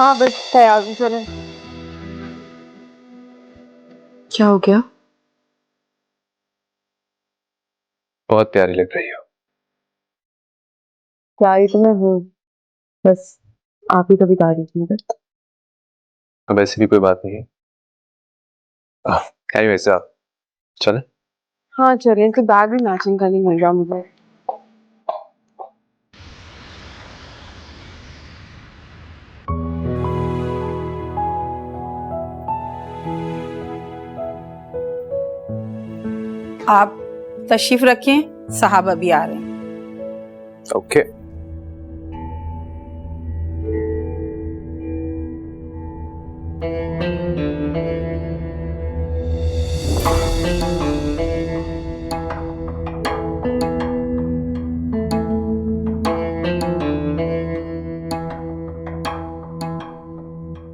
हाँ बस तैयार हूँ, चलें। क्या हो गया? बहुत प्यारी लग रही हो। प्यारी तो मैं हूँ, बस आप ही कभी तारीफ नहीं करते। अब ऐसी भी कोई बात नहीं है। है वैसे आप चले। हाँ चलें, इनके बैग भी मैचिंग का नहीं मिल रहा मुझे। आप तशरीफ रखें, साहब अभी आ रहे हैं। ओके।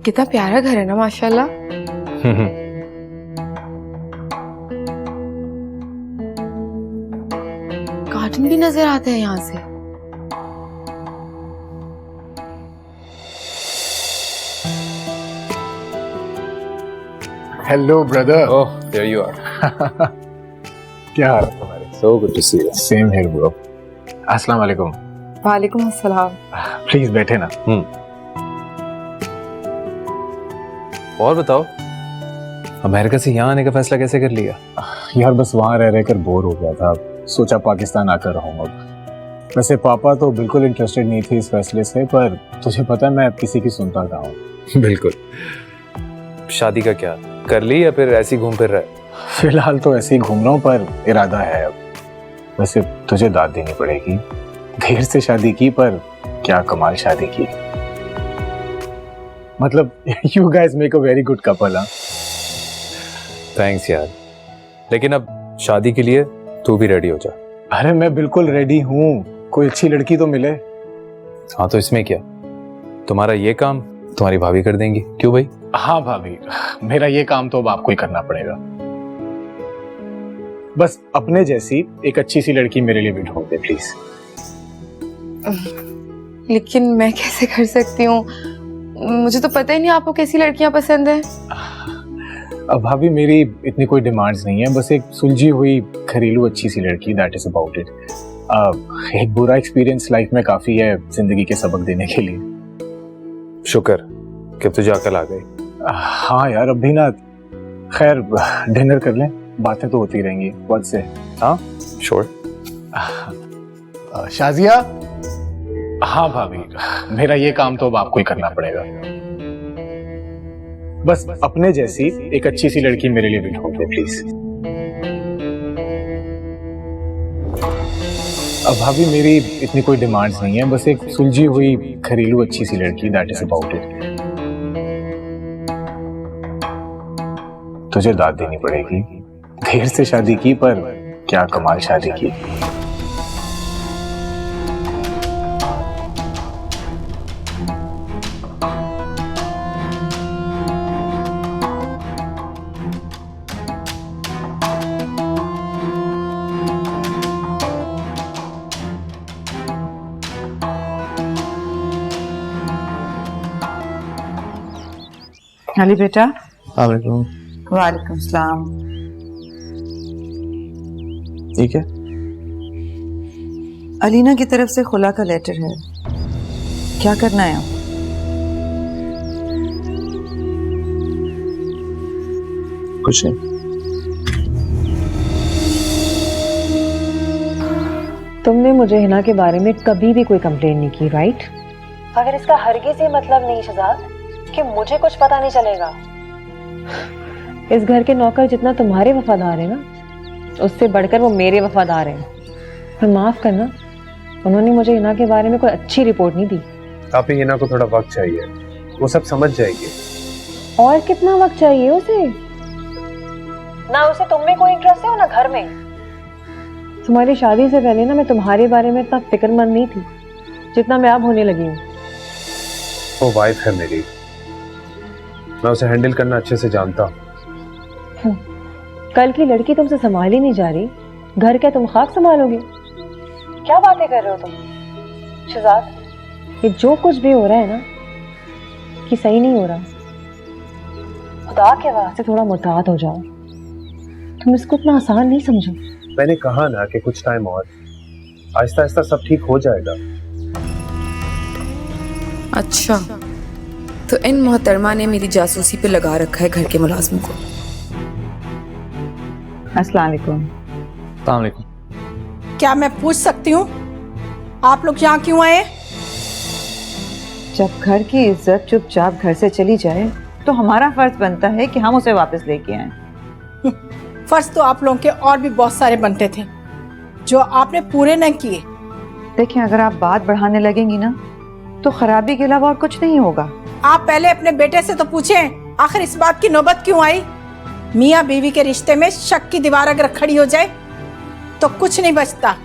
कितना प्यारा घर है ना माशाल्लाह। गार्डन भी नजर आता है यहाँ से। Hello brother. Oh there you are. क्या हाल है तुम्हारे? So good to see you. Same here bro. अस्सलाम वालेकुम। वालेकुम अस्सलाम। प्लीज बैठे ना। और बताओ, अमेरिका से यहाँ आने का फैसला कैसे कर लिया? यार बस वहाँ रह रहकर बोर हो गया था, सोचा पाकिस्तान आकर रहूंगा। वैसे पापा तो बिल्कुल इंटरेस्टेड नहीं थे इस फैसले से, पर तुझे पता है मैं किसी की सुनता रहा हूँ। बिल्कुल। शादी का क्या कर ली या फिर ऐसे ही घूम फिर रहा है? फिलहाल तो ऐसे ही घूम रहा हूँ, पर इरादा है अब। वैसे तुझे दाद देनी पड़ेगी, देर से शादी की पर क्या कमाल शादी की। मतलब you guys make a very good couple. हाँ थैंक्स यार, लेकिन अब शादी के लिए तू भी रेडी हो जा। अरे मैं बिल्कुल रेडी हूँ, कोई अच्छी लड़की तो मिले। हाँ तो इसमें क्या, तुम्हारा ये काम तुम्हारी भाभी कर देंगी। क्यों भाई? हाँ भाभी, मेरा ये काम तो अब आपको ही करना पड़ेगा। बस अपने जैसी एक अच्छी सी लड़की मेरे लिए भी ढूंढ दे प्लीज। लेकिन मैं कैसे कर सकती हूँ? मुझे तो पता ही नहीं आपको कैसी लड़कियां पसंद है। अब भाभी मेरी इतनी कोई डिमांड्स नहीं है, बस एक सुलझी हुई घरेलू अच्छी सी लड़की, दैट इज अबाउट इट। एक बुरा एक्सपीरियंस लाइफ में काफी है जिंदगी के सबक देने के लिए। शुक्र कि तुझे अकल आ गई। हाँ यार, अब भी ना। खैर डिनर कर लें, बातें तो होती रहेंगी। व्हाट से? हाँ श्योर। शाजिया। हाँ भाभी, मेरा ये काम तो अब आपको ही करना पड़ेगा। बस अपने जैसी एक अच्छी सी लड़की मेरे लिए भी ढूंढ दे प्लीज। अब भाभी मेरी इतनी कोई डिमांड्स नहीं है, बस एक सुलझी हुई घरेलू अच्छी सी लड़की, दैट इज अबाउट इट। तुझे दाद देनी पड़ेगी, देर से शादी की पर क्या कमाल शादी की। अली बेटा। वालेकुम। वालेकुम सलाम। ठीक है। अलीना की तरफ से खुला का लेटर है, क्या करना है? कुछ नहीं। तुमने मुझे हिना के बारे में कभी भी कोई कंप्लेन नहीं की, राइट? मगर इसका हरगिज़ ये मतलब नहीं शहजाद कि मुझे कुछ पता नहीं चलेगा। इस घर के नौकर जितना तुम्हारे वफादार है ना, उससे बढ़कर वो मेरे वफादार हैं। पर माफ करना, उन्होंने मुझे हिना के बारे में कोई अच्छी रिपोर्ट नहीं दी। आप ही हिना को थोड़ा वक्त चाहिए, वो सब समझ जाएगी। और कितना वक्त चाहिए उसे? ना उसे तुम में कोई इंटरेस्ट है और ना घर में। तुम्हारी शादी से पहले ना मैं तुम्हारे बारे में इतना फिक्रमंद नहीं थी जितना मैं अब होने लगी हूँ। वो वाइफ है मेरी, मैं उसे हैंडल करना अच्छे से जानता हूँ। कल की लड़की तुमसे संभाली नहीं जा रही, घर क्या तुम खाक संभालोगे? क्या बातें कर रहे हो तुम शहजाद? ये जो कुछ भी हो रहा है ना, लड़की सही नहीं हो रहा। खुदा के वास्ते थोड़ा मुताद हो जाओ, तुम इसको इतना आसान नहीं समझो। मैंने कहा ना कि कुछ टाइम और, आहिस्ता आहिस्ता सब ठीक हो जाएगा। अच्छा, तो इन मोहतरमा ने मेरी जासूसी पे लगा रखा है घर के मुलाजिम को। अस्सलाम वालेकुम। अस्सलाम वालेकुम। क्या मैं पूछ सकती हूँ आप लोग यहाँ क्यों आए? जब घर की इज्जत चुपचाप घर से चली जाए तो हमारा फर्ज बनता है कि हम उसे वापस लेके आए। फर्ज तो आप लोगों के और भी बहुत सारे बनते थे जो आपने पूरे न किए। देखें, अगर आप बात बढ़ाने लगेंगी ना तो खराबी के अलावा और कुछ नहीं होगा। आप पहले अपने बेटे से तो पूछें आखिर इस बात की नौबत क्यों आई। मियाँ बीवी के रिश्ते में शक की दीवार अगर खड़ी हो जाए तो कुछ नहीं बचता।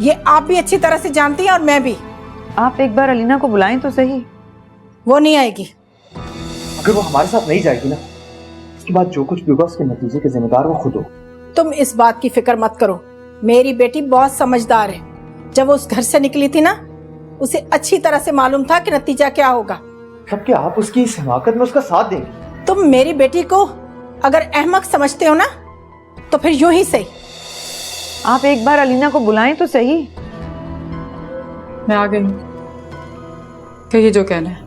ये आप भी अच्छी तरह से जानती हैं और मैं भी। आप एक बार अलीना को बुलाएं तो सही। वो नहीं आएगी। अगर वो हमारे साथ नहीं जाएगी ना, उसके बाद जो कुछ भी होगा उसके नतीजे के जिम्मेदार वो खुद हो। तुम इस बात की फिक्र मत करो, मेरी बेटी बहुत समझदार है। जब वो उस घर से निकली थी ना, उसे अच्छी तरह से मालूम था कि नतीजा क्या होगा। तब क्या आप उसकी इस हिमाकत में उसका साथ देंगे? तुम मेरी बेटी को अगर अहमक समझते हो ना तो फिर यूं ही सही। आप एक बार अलीना को बुलाएं तो सही। मैं आ गई हूँ, कहिए जो कहना है।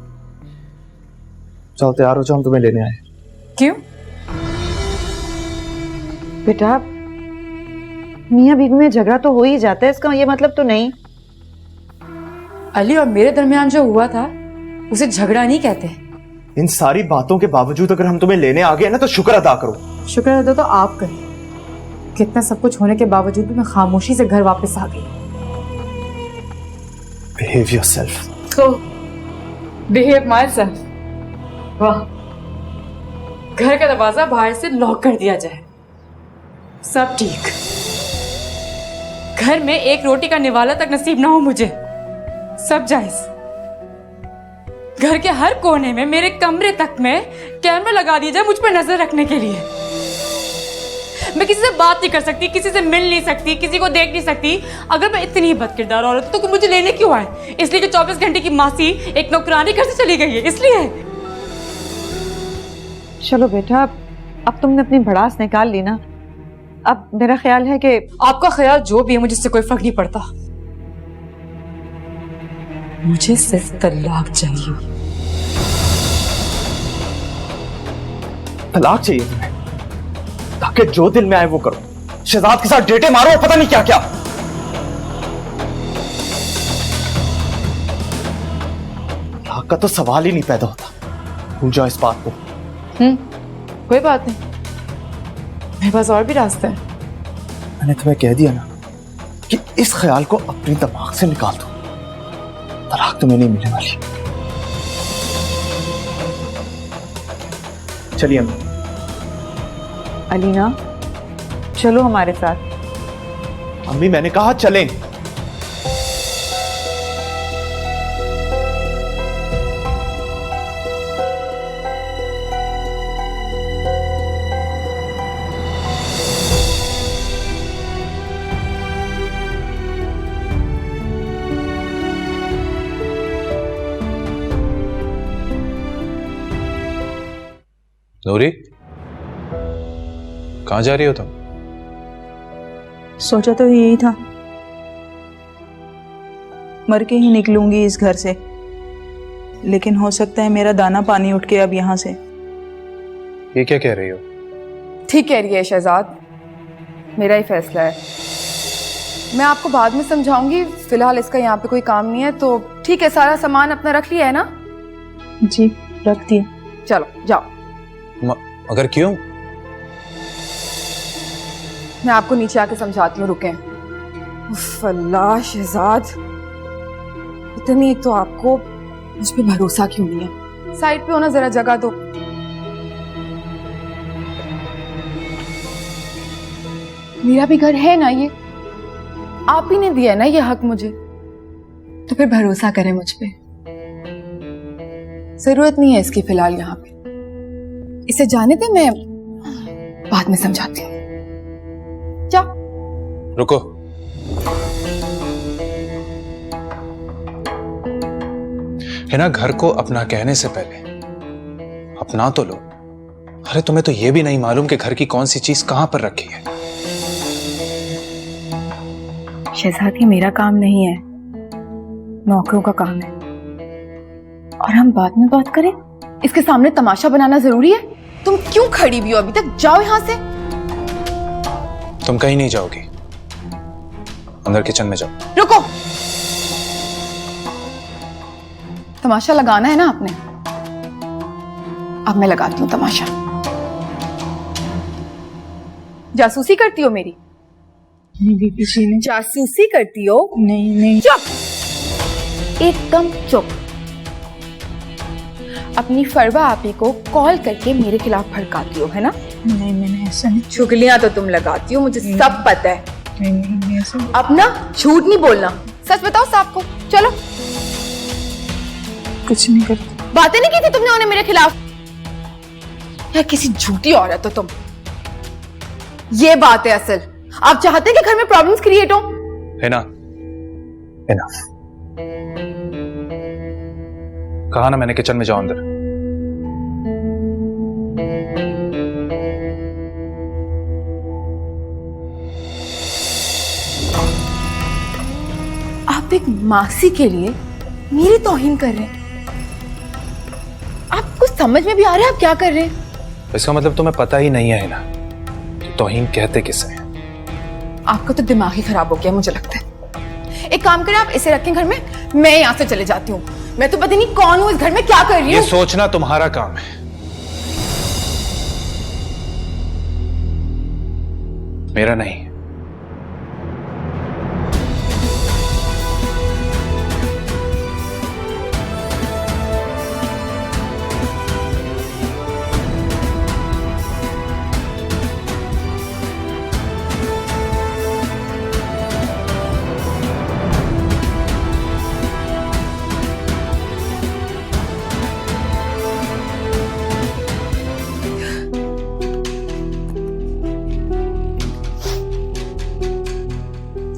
चलो तैयार हो जाओ, हम तुम्हें लेने आए। क्यों? बेटा, मियाँ बीवी में झगड़ा तो हो ही जाता है, इसका ये मतलब तो नहीं। अली और मेरे दरमियान जो हुआ था उसे झगड़ा नहीं कहते। इन सारी बातों के बावजूद अगर हम तुम्हें लेने आ गए ना तो शुक्र अदा करो। शुक्र अदा तो आप करें, कितना सब कुछ होने के बावजूद भी मैं खामोशी से घर वापस आ गई। Behave yourself. तो behave myself। वाह, घर का दरवाजा बाहर से लॉक कर दिया जाए, सब ठीक। घर में एक रोटी का निवाला तक नसीब ना हो मुझे, सब जायज। घर के हर कोने में, मेरे कमरे तक में कैमरा लगा दिया जाए मुझ पर नजर रखने के लिए। मैं किसी से बात नहीं कर सकती, किसी से मिल नहीं सकती, किसी को देख नहीं सकती। अगर मैं इतनी बदकिरदार औरत तो मुझे लेने क्यों आए? इसलिए कि 24 घंटे की मासी एक नौकरानी घर से चली गई है, इसलिए। चलो बेटा, अब तुमने अपनी भड़ास निकाल ली ना। अब मेरा ख्याल है कि आपका ख्याल जो भी है, मुझे इससे कोई फर्क नहीं पड़ता। मुझे सिर्फ तलाक चाहिए। तलाक चाहिए तुम्हें ताकि जो दिल में आए वो करो, शहजाद के साथ डेटे मारो, पता नहीं क्या क्या। तलाक का तो सवाल ही नहीं पैदा होता। भूल जाओ इस बात को। कोई बात नहीं, मेरे पास और भी रास्ते हैं। मैंने तुम्हें कह दिया ना कि इस ख्याल को अपने दिमाग से निकाल दो। तलाक तुम्हें नहीं मिलने वाली। चलिए अम्मी। अलीना, चलो हमारे साथ। अम्मी मैंने कहा चलें। नूरी, कहाँ जा रही हो तुम? सोचा तो यही था, मर के ही निकलूंगी इस घर से, लेकिन हो सकता है मेरा दाना पानी उठ के अब यहाँ से। ये क्या कह रही हो? ठीक कह रही है शहजाद, मेरा ही फैसला है। मैं आपको बाद में समझाऊंगी, फिलहाल इसका यहाँ पे कोई काम नहीं है। तो ठीक है, सारा सामान अपना रख लिया है ना? जी रख दिए। चलो जाओ। अगर क्यों? मैं आपको नीचे आके समझाती हूँ, रुकें। उफ अल्लाह शहजाद, इतनी एक तो आपको मुझ पे भरोसा क्यों नहीं है? साइड पे होना, जरा जगह दो। मेरा भी घर है ना ये, आप ही ने दिया है ना ये हक मुझे, तो फिर भरोसा करें मुझ पे। जरूरत नहीं है इसकी फिलहाल यहाँ पे, इसे जाने दे, मैं बाद में समझाती हूँ। जा। रुको, है ना, घर को अपना कहने से पहले अपना तो लो। अरे तुम्हें तो ये भी नहीं मालूम कि घर की कौन सी चीज कहां पर रखी है। शहजाद, ये मेरा काम नहीं है, नौकरों का काम है। और हम बाद में बात करें, इसके सामने तमाशा बनाना जरूरी है? तुम क्यों खड़ी हुई हो अभी तक? जाओ यहां से। तुम कहीं नहीं जाओगी, अंदर किचन में जाओ। रुको, तमाशा लगाना है ना आपने? अब मैं लगाती हूँ तमाशा। जासूसी करती हो मेरी? नहीं किसी ने। जासूसी करती हो? नहीं नहीं। चुप, एकदम चुप। अपनी फरवा आपी को कॉल करके मेरे खिलाफ भड़काती हो, है ना? नहीं, मैंने ऐसा नहीं। चुगलियां तो तुम लगाती हो, मुझे सब पता है। नहीं नहीं ऐसा। अब ना झूठ नहीं बोलना, सच बताओ साहब को। चलो। कुछ नहीं करती। बातें नहीं की थी तुमने उन्हें मेरे खिलाफ? या किसी झूठी औरत हो तुम? ये बात है असल। आप चाहते हैं कि घर में प्रॉब्लम्स क्रिएट हो? है ना? इनफ। कहा ना मैंने, किचन में जाओ अंदर। आप एक मासी के लिए मेरी तौहीन कर रहे हैं? आपको समझ में भी आ रहा है आप क्या कर रहे हैं? इसका मतलब तुम्हें पता ही नहीं है ना कि तौहीन कहते किसे हैं। आपका तो दिमाग ही खराब हो गया मुझे लगता है। एक काम करें, आप इसे रखें घर में, मैं यहाँ से चले जाती हूँ। मैं तो पता नहीं कौन हूँ इस घर में, क्या कर रही ये हूँ। सोचना तुम्हारा काम है, मेरा नहीं।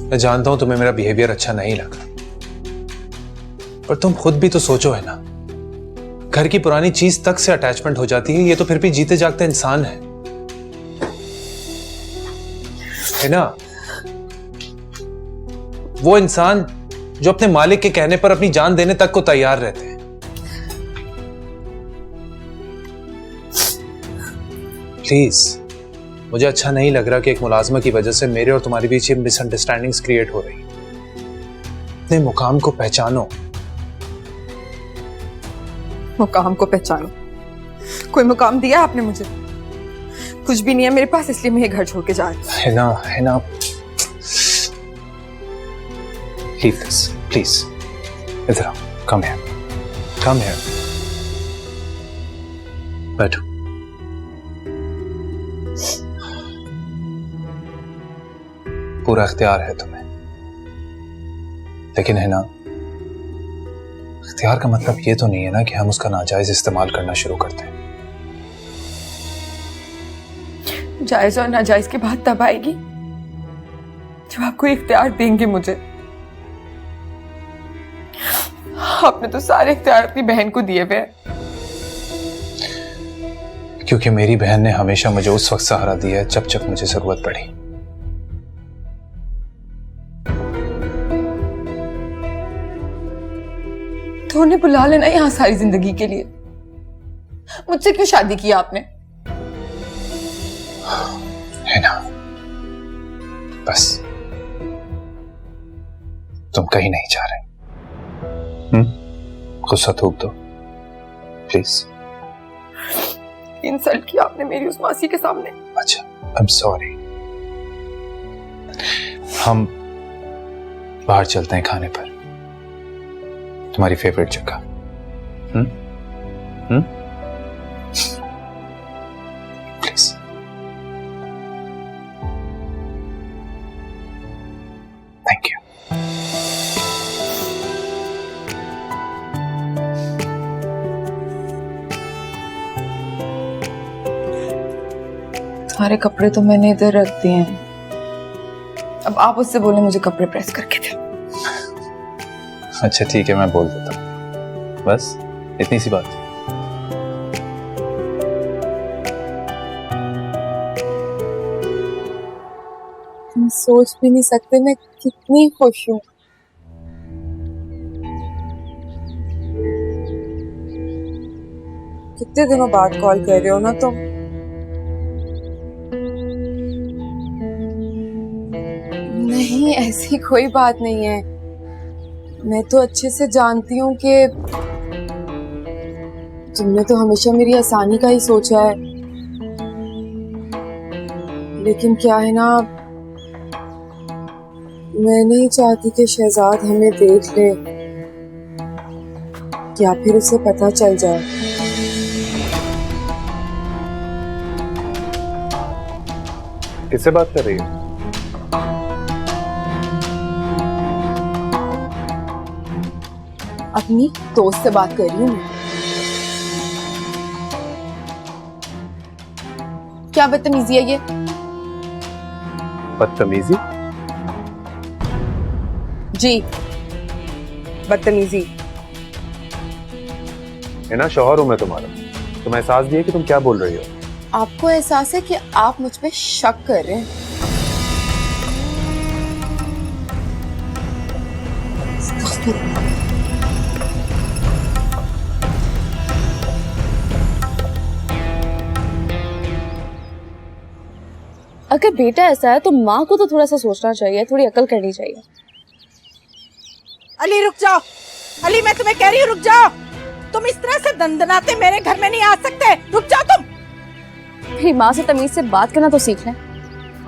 मैं जानता हूं तुम्हें मेरा बिहेवियर अच्छा नहीं लगा, पर तुम खुद भी तो सोचो, है ना? घर की पुरानी चीज तक से अटैचमेंट हो जाती है। ये तो फिर भी जीते जागते इंसान है ना? वो इंसान जो अपने मालिक के कहने पर अपनी जान देने तक को तैयार रहते हैं। प्लीज, मुझे अच्छा नहीं लग रहा कि एक मुलाजमा की वजह से मेरे और तुम्हारे बीच ये मिसअंडरस्टैंडिंग्स क्रिएट हो रही। अपने मुकाम को पहचानो। मुकाम को पहचानो? कोई मुकाम दिया आपने मुझे? कुछ भी नहीं है मेरे पास, इसलिए मैं ये घर छोड़ के जा रही हूँ। है ना लीव दिस प्लीज। इधर आओ, कम हियर, बैठो। पूरा इख्तियार है तुम्हें, लेकिन है ना, इख्तियार का मतलब ये तो नहीं है ना कि हम उसका नाजायज इस्तेमाल करना शुरू करते हैं। जायज और नाजायज की बात तब आएगी जब आप कोई इख्तियार देंगे मुझे। आपने तो सारे इख्तियार अपनी बहन को दिए हुए हैं। क्योंकि मेरी बहन ने हमेशा मुझे उस वक्त सहारा दिया है जब जब मुझे जरूरत पड़ी। तो उन्हें बुला लेना यहाँ सारी जिंदगी के लिए। मुझसे क्यों शादी की आपने? है ना, बस तुम कहीं नहीं जा रहे। गुस्सा थूक दो प्लीज। इंसल्ट किया आपने मेरी उस मासी के सामने। अच्छा, आई एम सॉरी। हम बाहर चलते हैं खाने पर, तुम्हारी फेवरेट जगह। प्लीज। Thank you. सारे कपड़े तो मैंने इधर रख दिए हैं, अब आप उससे बोले मुझे कपड़े प्रेस करके दे। अच्छा ठीक है, मैं बोल देता हूँ, बस इतनी सी बात। सोच भी नहीं सकते मैं कितनी खुश हूँ। कितने दिनों बाद कॉल कर रहे हो ना तुम? नहीं, ऐसी कोई बात नहीं है। मैं तो अच्छे से जानती हूँ कि तुमने तो हमेशा मेरी आसानी का ही सोचा है, लेकिन क्या है ना, मैं नहीं चाहती कि शहजाद हमें देख ले या फिर उसे पता चल जाए। किससे बात कर रही है? अपनी दोस्त से बात कर रही हूँ मैं। क्या बदतमीजी है ये? बदतमीजी? जी, बदतमीजी। है ना, शौहर हूं मैं तुम्हारा। तुम एहसास दिए कि तुम क्या बोल रही हो? आपको एहसास है कि आप मुझ पे शक कर रहे हैं? अगर बेटा ऐसा है तो माँ को तो थोड़ा सा सोचना चाहिए, थोड़ी अकल करनी चाहिए। अली रुक जाओ, अली मैं तुम्हें कह रही हूँ रुक जाओ। तुम इस तरह से दंदनाते मेरे घर में नहीं आ सकते, रुक जाओ तुम। मेरी माँ से तमीज से बात करना तो सीख लें।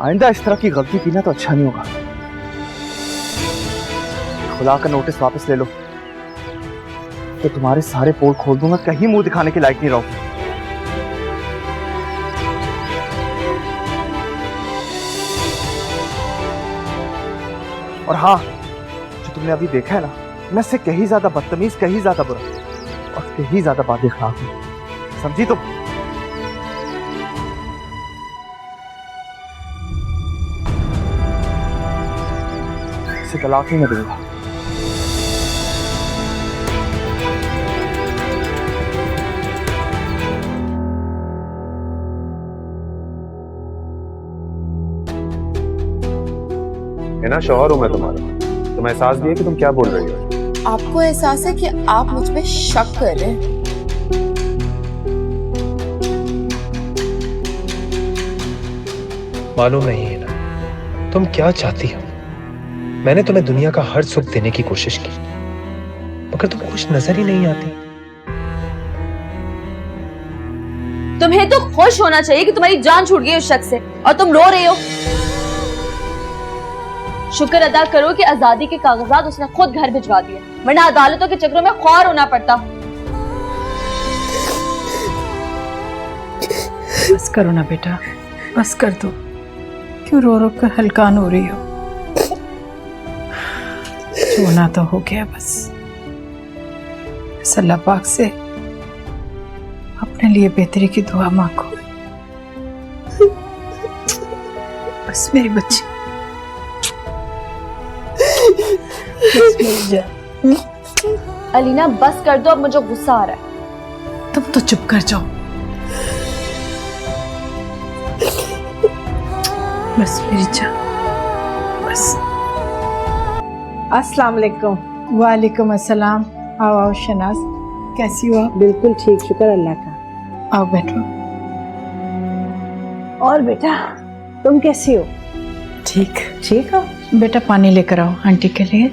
आइंदा इस तरह की गलती की ना तो अच्छा नहीं होगा। खुला का नोटिस वापस ले लो तो तुम्हारे सारे पोल खोल दूंगा, कहीं मुंह दिखाने के लायक नहीं रहोगे। और हाँ, जो तुमने अभी देखा है ना, मैं इससे कहीं ज्यादा बदतमीज, कहीं ज्यादा बुरा और कहीं ज्यादा बातें खराब हूं, समझी तुम? इसे तलाक ही मैं दूंगा। है ना, शौहर हूं मैं तुम्हारा। तुम एहसास दिए कि तुम क्या बोल रही हो? आपको एहसास है कि आप मुझ पे शक कर रहे हैं? मालूम नहीं है ना तुम क्या चाहती हो। मैंने तुम्हें दुनिया का हर सुख देने की कोशिश की, मगर तुम खुश नजर ही नहीं आती। तुम्हें तो खुश होना चाहिए कि तुम्हारी जान छूट गई उस शख्स से, और तुम रो रहे हो। शुक्र अदा करो कि आजादी के कागजात उसने खुद घर भिजवा दिए, वरना अदालतों के चक्रों में ख्वार होना पड़ता। बस करो ना बेटा, बस कर दो। क्यों रो रो कर हलकान हो रही हो? होना तो हो गया बस। अल्लाह पाक से अपने लिए बेहतरी की दुआ मांगो। बस मेरी बच्ची, बस मेरी जान। अलीना बस कर दो, अब मुझे गुस्सा आ रहा है। तुम तो चुप कर जाओ। बस मेरी जान, बस। अस्सलाम वालेकुम। वालेकुम अस्सलाम। आओ आओ शनाज, कैसी हो आप? बिल्कुल ठीक, शुक्र अल्लाह का। आओ बैठो। और बेटा तुम कैसी हो? ठीक ठीक हो? बेटा पानी लेकर आओ आंटी के लिए।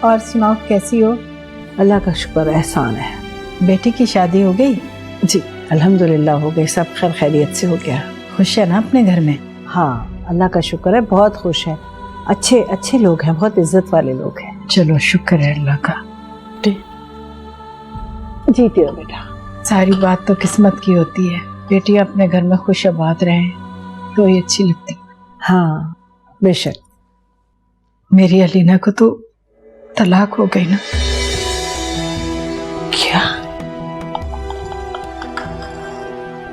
और सुनाओ कैसी हो? अल्लाह का शुक्र, एहसान है। बेटी की शादी हो गई? जी अल्हम्दुलिल्लाह हो गई, सब खैर खैरियत से हो गया। खुश है ना अपने घर में? हाँ अल्लाह का शुक्र है, बहुत खुश है। अच्छे अच्छे लोग हैं, बहुत इज्जत वाले लोग हैं। चलो शुक्र है अल्लाह का। जीती हो बेटा। सारी बात तो किस्मत की होती है। बेटी अपने घर में खुश आबाद रहे तो ये अच्छी लगती। हाँ बेशक। मेरी अलीना को तो तलाक हो गई ना? क्या?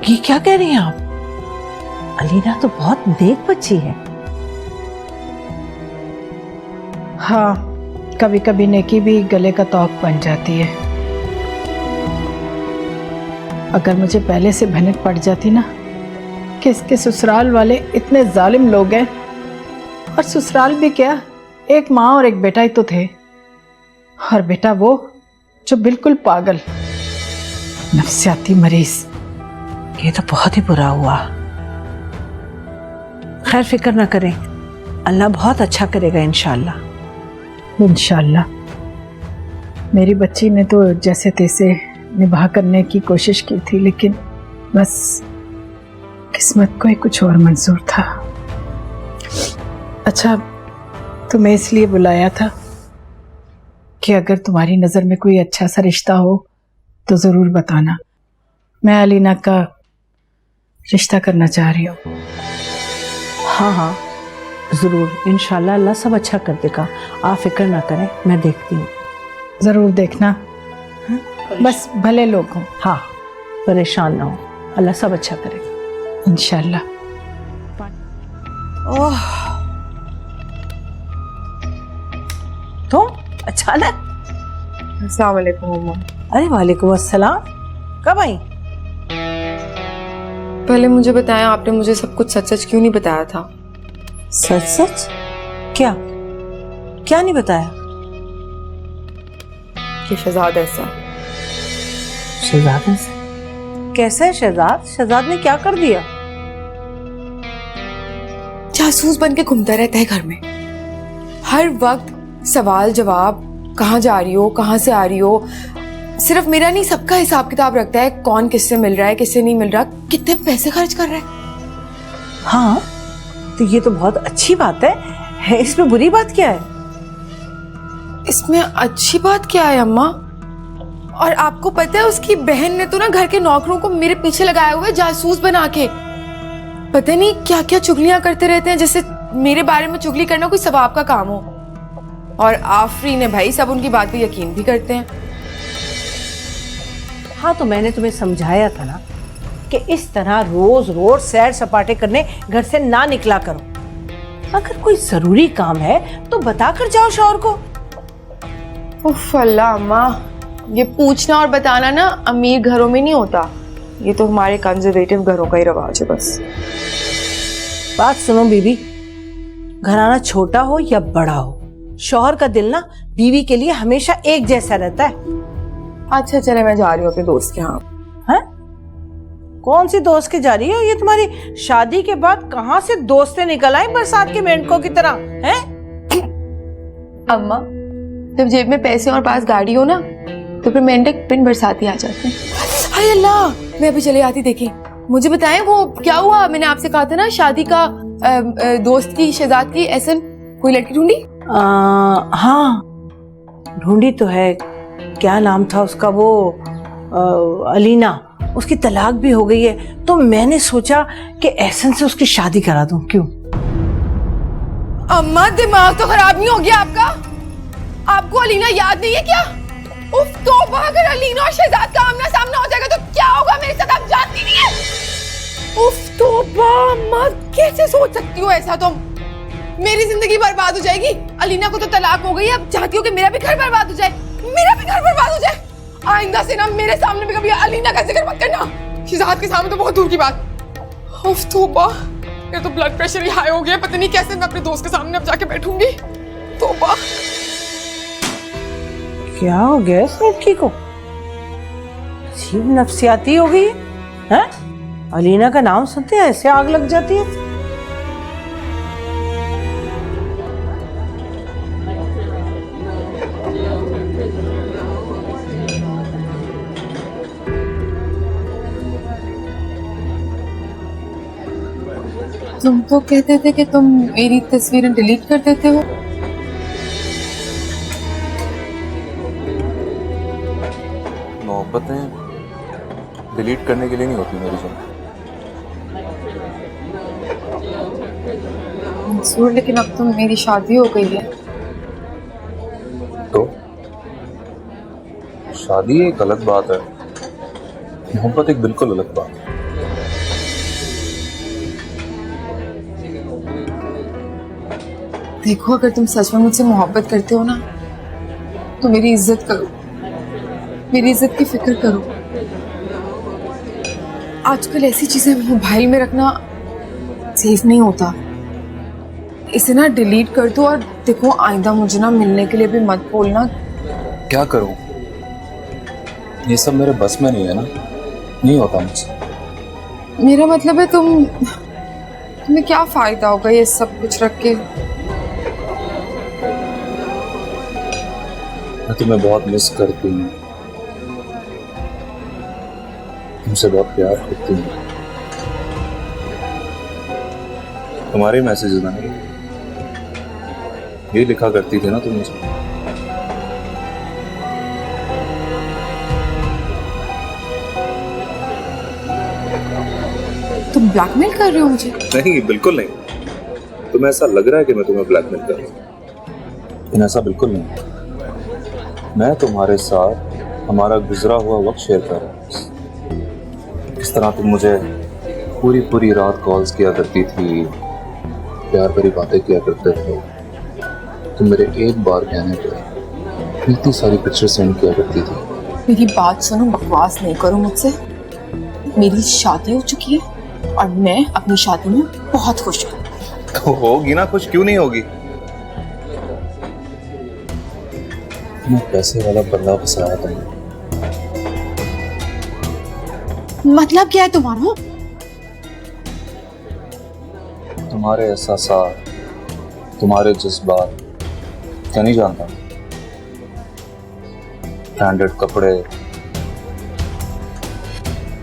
ये क्या कह रही हैं आप? अलीना तो बहुत नेक बच्ची है। हाँ, कभी कभी नेकी भी गले का तौक बन जाती है। अगर मुझे पहले से भनक पड़ जाती ना कि इसके ससुराल वाले इतने जालिम लोग हैं, और ससुराल भी क्या, एक माँ और एक बेटा ही तो थे, और बेटा वो जो बिल्कुल पागल, नफसियाती मरीज। ये तो बहुत ही बुरा हुआ। खैर फिक्र ना करें, अल्लाह बहुत अच्छा करेगा इंशाल्लाह। इंशाल्लाह। मेरी बच्ची ने तो जैसे तैसे निभा करने की कोशिश की थी, लेकिन बस किस्मत को ही कुछ और मंजूर था। अच्छा, तुम्हें इसलिए बुलाया था कि अगर तुम्हारी नज़र में कोई अच्छा सा रिश्ता हो तो ज़रूर बताना। मैं अलीना का रिश्ता करना चाह रही हूँ। हाँ हाँ ज़रूर, इंशाल्लाह अल्लाह सब अच्छा कर देगा, आप फिक्र ना करें, मैं देखती हूँ। ज़रूर देखना, बस भले लोग हों। हाँ, परेशान ना हो, अल्लाह सब अच्छा करेगा इंशाल्लाह। ओह, तो अचानक। अस्सलाम वालेकुम अम्मा। अरे वालेकुम अस्सलाम, कब आई? पहले मुझे बताया, आपने मुझे सब कुछ सच सच क्यों नहीं बताया था? सच सच? क्या क्या नहीं बताया? कि शहजाद ऐसा। शहजाद ऐसा कैसा है? शहजाद शहजाद ने क्या कर दिया? जासूस बन के घूमता रहता है घर में, हर वक्त सवाल जवाब, कहाँ जा रही हो, कहाँ से आ रही हो। सिर्फ मेरा नहीं, सबका हिसाब किताब रखता है, कौन किससे मिल रहा है, किससे नहीं मिल रहा, कितने पैसे खर्च कर रहा है। हाँ, तो ये तो बहुत अच्छी बात है, इसमें बुरी बात क्या है? इसमें अच्छी बात क्या है अम्मा? और आपको पता है, उसकी बहन ने तो ना घर के नौकरों को मेरे पीछे लगाया हुआ है, जासूस बना के। पता नहीं क्या क्या चुगलियां करते रहते हैं, जैसे मेरे बारे में चुगली करना कोई सवाब का काम हो। और आफरीन है भाई, सब उनकी बात पे यकीन भी करते हैं। हाँ, तो मैंने तुम्हें समझाया था ना कि इस तरह रोज रोज सैर सपाटे करने घर से ना निकला करो। अगर कोई जरूरी काम है तो बता कर जाओ शौहर को। उफ अल्लाह अम्मा, ये पूछना और बताना ना अमीर घरों में नहीं होता, ये तो हमारे कंजर्वेटिव घरों का ही रवाज है बस। बात सुनो बीबी, घराना छोटा हो या बड़ा हो, शौहर का दिल ना बीवी के लिए हमेशा एक जैसा रहता है। अच्छा चले, मैं जा रही हूँ अपने दोस्त के यहाँ। हैं? कौन सी दोस्त के जा रही है? ये तुम्हारी शादी के बाद कहाँ से दोस्तें निकल आई बरसात के मेंढकों की तरह हैं? अम्मा, जब जेब में पैसे और पास गाड़ी हो ना, तो फिर मेंढक बिन बरसाती आ जाते हैं। हाय अल्लाह, मैं अभी चले आती। देखी, मुझे बताएं वो क्या हुआ? मैंने आपसे कहा था ना शादी का दोस्त की, शहजाद की, ऐसा कोई लड़की ढूंढी? हाँ ढूंढी तो है। क्या नाम था उसका? वो अलीना। उसकी तलाक भी हो गई है, तो मैंने सोचा कि एहसन से उसकी शादी करा दूं। क्यों? अम्मा, दिमाग तो खराब नहीं हो गया आपका? आपको अलीना याद नहीं है क्या? उफ तौबा, अगर अलीना और शहजाद का आमना सामना हो जाएगा तो क्या होगा मेरे साथ, आप जानती नहीं है। उफ तौबा अम्मा, कैसे सोच सकती हो ऐसा तुम? मेरी जिंदगी बर्बाद हो जाएगी। अलीना को तो तलाक हो गई, अब चाहती हो कि मेरा भी घर बर्बाद हो जाए, मेरा भी घर बर्बाद हो जाए। आइंदा से ना मेरे सामने भी कभी अलीना का जिक्र मत करना, शहजाद के सामने तो बहुत दूर की बात। उफ तौबा, मेरा तो ब्लड प्रेशर ही हाई हो गया, पता नहीं कैसे मैं अपने दोस्त के सामने अब जाके बैठूंगी। तौबा, क्या हो गया इस लड़की को? अजीब नफसियाती हो गई है। अलीना का नाम सुनते हैं ऐसे आग लग जाती है। तुम तो कहते थे कि तुम मेरी तस्वीरें डिलीट कर देते हो। मोहब्बतें डिलीट करने के लिए नहीं होती मेरी जान। मंसूर, लेकिन अब तो मेरी शादी हो गई है। तो शादी एक अलग बात है, मोहब्बत एक बिल्कुल अलग बात है। देखो, अगर तुम सच में मुझसे मोहब्बत करते हो ना, तो मेरी इज्जत करो, मेरी इज्जत की फिक्र करो। आजकल ऐसी चीजें मोबाइल में रखना सेफ नहीं होता। इसे ना डिलीट कर दो और देखो आइंदा मुझे ना मिलने के लिए भी मत बोलना। क्या करूं? ये सब मेरे बस में नहीं है ना, नहीं होता मुझसे। मेरा मतलब है तुम्हें क्या फायदा होगा ये सब कुछ रख के। मैं तुम्हें बहुत मिस करती हूँ, तुमसे बहुत प्यार करती हूँ। तुम्हारे मैसेजेस ना ये लिखा करती थी ना तुम मुझे। तुम ब्लैकमेल कर रहे हो मुझे? नहीं, बिल्कुल नहीं। तुम्हें ऐसा लग रहा है कि मैं तुम्हें ब्लैकमेल कर रहा हूँ, लेकिन ऐसा बिल्कुल नहीं। मैं तुम्हारे साथ हमारा गुजरा हुआ वक्त शेयर कर रहा हूँ। किस तरह तुम मुझे पूरी रात कॉल्स किया करती थी, प्यार भरी बातें किया करते थे। तुम मेरे एक बार कहने पर इतनी सारी पिक्चर सेंड किया करती थी। मेरी बात सुनो, बकवास नहीं करो मुझसे। मेरी शादी हो चुकी है और मैं अपनी शादी में बहुत खुश हूँ। तो होगी ना खुश, क्यों नहीं होगी? मैं पैसे वाला बंदा फंसाया था। मतलब क्या है तुम्हारा? तुम्हारे एहसासात, तुम्हारे जज्बात क्या नहीं जानता? ब्रांडेड कपड़े,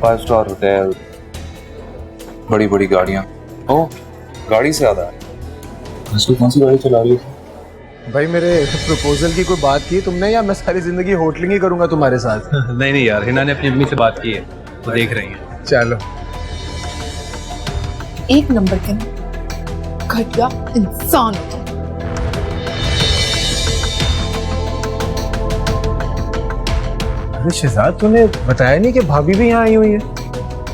5 स्टार होटल, बड़ी बड़ी गाड़ियां। ओ, गाड़ी से याद आया, आजकल कौन सी गाड़ी चला रही है? भाई मेरे प्रपोजल की कोई बात की तुमने, या मैं सारी जिंदगी होटलिंग ही करूंगा तुम्हारे साथ? नहीं यार, हिना ने अपनी अम्मी से बात की है, वो देख रही है। चलो। एक नंबर के घटिया इंसान हो तुम। अरे शहजाद, तूने बताया नहीं कि भाभी भी यहाँ आई हुई है?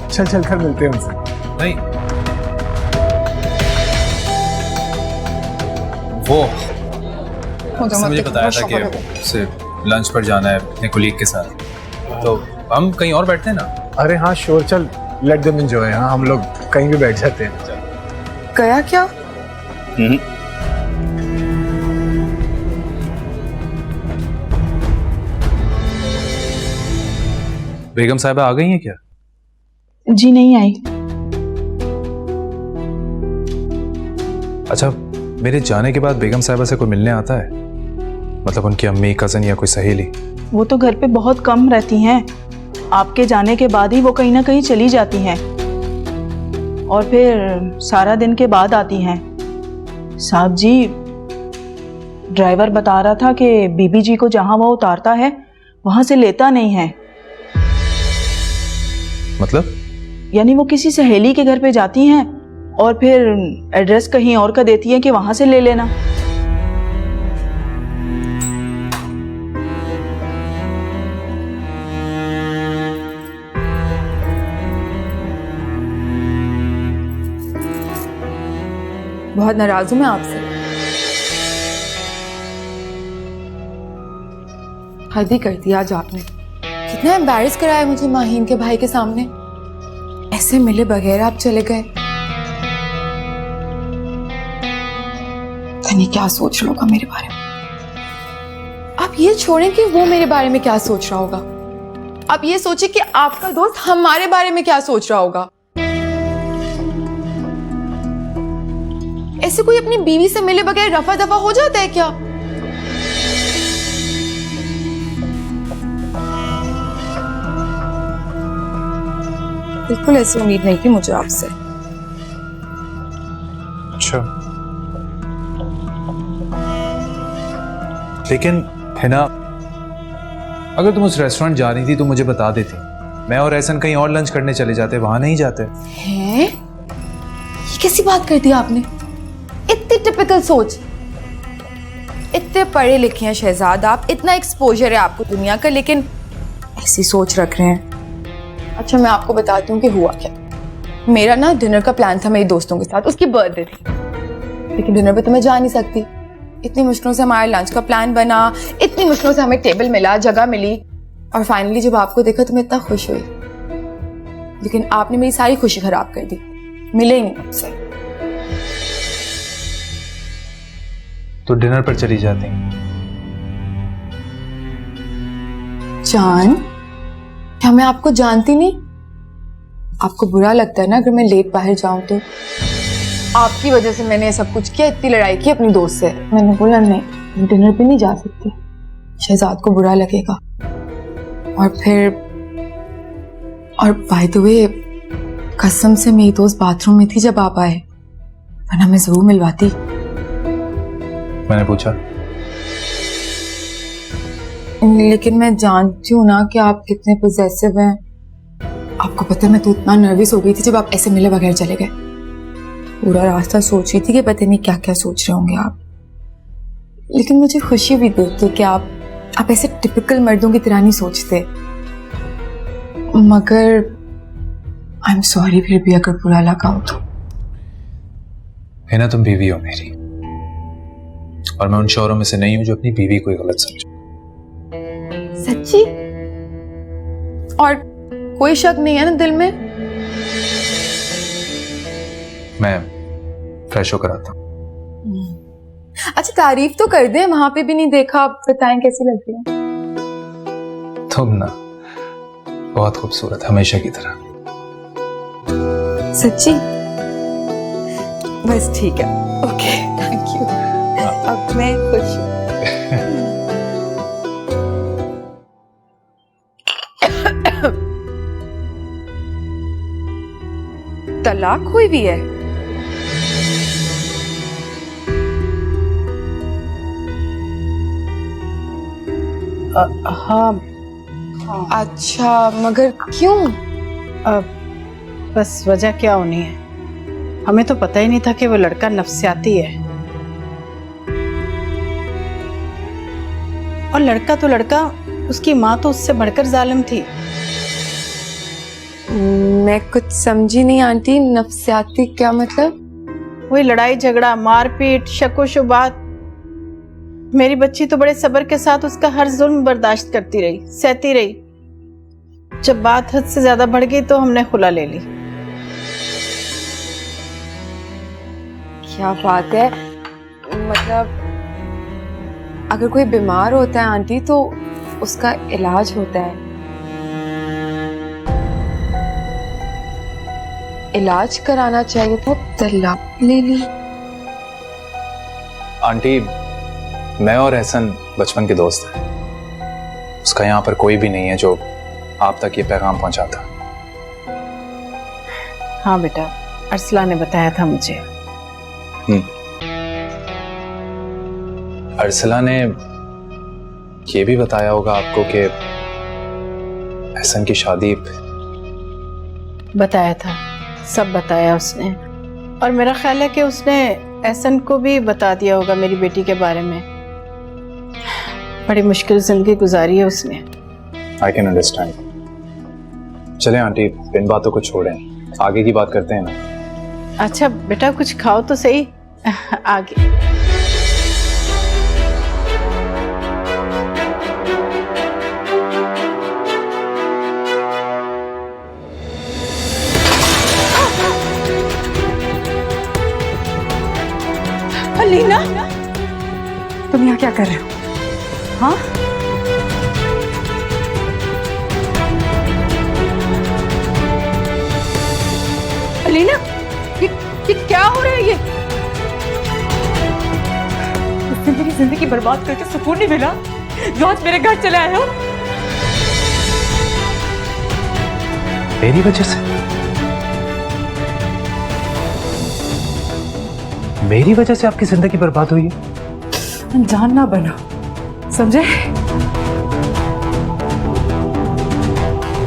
चल कर मिलते हैं उनसे। नहीं, वो मुझे बताया था कि उसे लंच पर जाना है अपने कोलीग के साथ, तो हम कहीं और बैठते हैं ना। अरे हाँ श्योर, चल लेट देम एंजॉय। हाँ, हम लोग कहीं भी बैठ जाते हैं। गया क्या? बेगम साहिबा आ गई हैं क्या? जी नहीं आई। अच्छा, मेरे जाने के बाद बेगम साहिबा से कोई मिलने आता है? मतलब उनकी अम्मी, कजन या कोई सहेली? वो तो घर पे बहुत कम रहती हैं। आपके जाने के बाद ही वो कहीं ना कहीं चली जाती हैं और फिर सारा दिन के बाद आती हैं। साहब जी, ड्राइवर बता रहा था कि बीबी जी को जहां वो उतारता है वहां से लेता नहीं है। मतलब? यानी वो किसी सहेली के घर पे जाती हैं और फिर एड्रेस कहीं और का देती है कि वहां से ले लेना। बहुत नाराज हूं मैं आपसे। हद ही कर दिया आज आपने। कितना एम्बैरेस कराया मुझे माहीन के भाई के सामने। ऐसे मिले बगैर आप चले गए। नहीं क्या सोच रहा होगा मेरे बारे में। आप ये छोड़ें कि वो मेरे बारे में क्या सोच रहा होगा। आप ये सोचे कि आपका दोस्त हमारे बारे में क्या सोच रहा होगा। ऐसे कोई अपनी बीवी से मिले बगैर रफा दफा हो जाता है क्या? बिल्कुल ऐसी उम्मीद नहीं थी मुझे आपसे। अच्छा, लेकिन हिना, अगर तुम उस रेस्टोरेंट जा रही थी तो मुझे बता देती। मैं और एहसन कहीं और लंच करने चले जाते, वहां नहीं जाते। हैं? ये कैसी बात कर दी आपने? इतनी टिपिकल सोच। इतने पढ़े लिखे हैं शहजाद आप, इतना एक्सपोजर है आपको दुनिया का, लेकिन ऐसी सोच रख रहे हैं। अच्छा, मैं आपको बताती हूँ कि हुआ क्या। मेरा ना डिनर का प्लान था मेरे दोस्तों के साथ, उसकी बर्थडे थी, लेकिन डिनर पे तो मैं जा नहीं सकती। इतनी मुश्किलों से हमारे लंच का प्लान बना, इतनी मुश्किलों से हमें टेबल मिला, जगह मिली, और फाइनली जब आपको देखा तो मैं इतना खुश हुई। लेकिन आपने मेरी सारी खुशी खराब कर दी। मिले ही नहीं आपसे। तो डिनर पर चली जाती। जान, क्या मैं आपको जानती नहीं? आपको बुरा लगता है ना अगर मैं लेट बाहर जाऊं तो? आपकी वजह से मैंने सब कुछ किया, इतनी लड़ाई की अपनी दोस्त से। मैंने बोला नहीं, डिनर पे नहीं जा सकती, शहजाद को बुरा लगेगा। और बाय द वे, कसम से मेरी दोस्त बाथरूम में थी जब आप आए, वरना मैं जरूर मिलवाती। मैंने पूछा, लेकिन मैं जानती हूँ ना कि आप कितने पोजेसिव हैं। आपको पता है मैं तो इतना नर्वस हो गई थी जब आप ऐसे मिले बगैर चले गए। पूरा रास्ता सोच रही थी कि पता नहीं क्या क्या सोच रहे होंगे आप। लेकिन मुझे खुशी भी देख के कि आप ऐसे टिपिकल मर्दों की तरह नहीं सोचते। मगर आई एम सॉरी फिर भी अगर बुरा लगा हो तो। है ना, तुम बीवी हो मेरी, और मैं उन शौहरों में से नहीं हूं जो अपनी बीवी को गलत समझे। सच्ची? और कोई शक नहीं है ना दिल में? मैं फ्रेश होकर आता हूं। अच्छा, तारीफ तो कर दे, वहां पे भी नहीं देखा। आप बताएं कैसी लग रही है? तुम ना बहुत खूबसूरत, हमेशा की तरह। सच्ची? बस ठीक है, ओके, थैंक यू। अब मैं खुश हूँ। तलाक हुई भी है? हाँ। अच्छा, मगर क्यों? बस वजह क्या होनी है, हमें तो पता ही नहीं था कि वो लड़का नफ्सियाती है। और लड़का तो लड़का, उसकी माँ तो उससे बढ़कर जालिम थी। मैं कुछ समझी नहीं आंटी, नफ्सियाती क्या मतलब? वही लड़ाई झगड़ा, मारपीट, शको शुबात। मेरी बच्ची तो बड़े सब्र के साथ उसका हर जुल्म बर्दाश्त करती रही, सहती रही। जब बात हद से ज्यादा बढ़ गई तो हमने खुला ले ली। क्या बात है, मतलब अगर कोई बीमार होता है आंटी तो उसका इलाज होता है। इलाज कराना चाहिए था, तलाक ले ली। आंटी, मैं और एहसन बचपन के दोस्त हैं। उसका यहाँ पर कोई भी नहीं है जो आप तक ये पैगाम पहुंचाता। हाँ बेटा, अरसला ने बताया था मुझे। अरसला ने ये भी बताया होगा आपको कि एहसन की शादी। बताया था, सब बताया उसने। और मेरा ख्याल है कि उसने एहसन को भी बता दिया होगा मेरी बेटी के बारे में। बड़ी मुश्किल जिंदगी गुजारी है उसने। I can understand. चलें आंटी, इन बातों को छोड़ें, आगे की बात करते हैं ना। अच्छा बेटा, कुछ खाओ तो सही। आगे अलीना, तुम यहाँ क्या कर रहे हो? हाँ, अलीना, ये क्या हो रहा है? ये उसने मेरी जिंदगी बर्बाद करके सुकून नहीं मिला जो आज मेरे घर चले आए हो। मेरी वजह से? मेरी वजह से आपकी जिंदगी बर्बाद हुई है? अनजान ना बनो, समझे?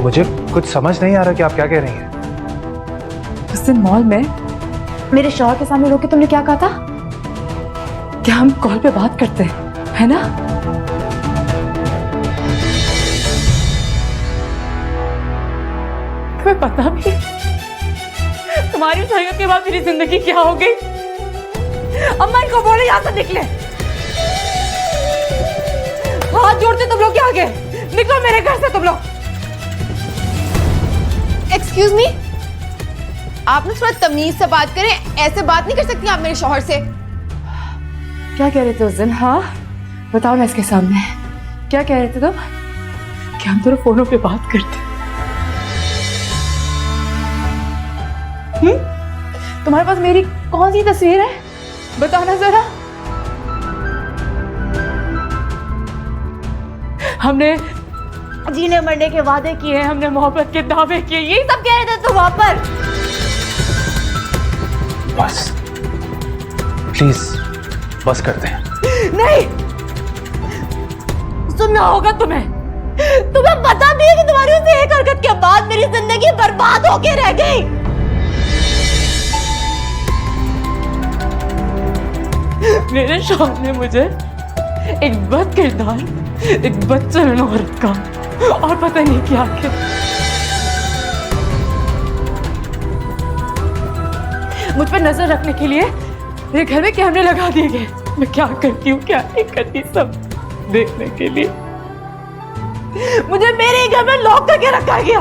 मुझे कुछ समझ नहीं आ रहा कि आप क्या कह रही हैं। उस दिन मॉल में मेरे शौहर के सामने रोके तुमने क्या कहा था? क्या हम कॉल पे बात करते हैं, है ना? तुम्हें पता भी तुम्हारी उस हरकत के बाद मेरी जिंदगी क्या हो गई? अम्मा इनको बोले यहाँ से निकले। हाथ जोड़ते तुम लोग क्या गए? निकलो मेरे घर से तुम लोग। एक्सक्यूज मी, आप ना थोड़ा तमीज से बात करें, ऐसे बात नहीं कर सकती आप मेरे शौहर से। क्या कह रहे थे उस दिन? हाँ बताओ ना इसके सामने, क्या कह रहे थे तुम? कि हम दोनों फोनों पे बात करते। तुम्हारे पास मेरी कौन सी तस्वीर है, बताओ ना जरा। हमने जीने मरने के वादे किए, हमने मोहब्बत के दावे किए, यही सब कह रहे थे तुम वहां पर। बस प्लीज बस करते हैं। नहीं सुनना होगा तुम्हें पता भी है कि तुम्हारी उस एक हरकत के बाद मेरी जिंदगी बर्बाद होके रह गई। मेरे शौहर ने मुझे एक बद किरदार, एक बदचलन औरत का और पता नहीं क्या क्या। मुझ पर नजर रखने के लिए मेरे घर में कैमरे लगा दिए गए। मैं क्या करती हूँ क्या नहीं करती सब देखने के लिए मुझे मेरे घर में लॉक करके रखा गया।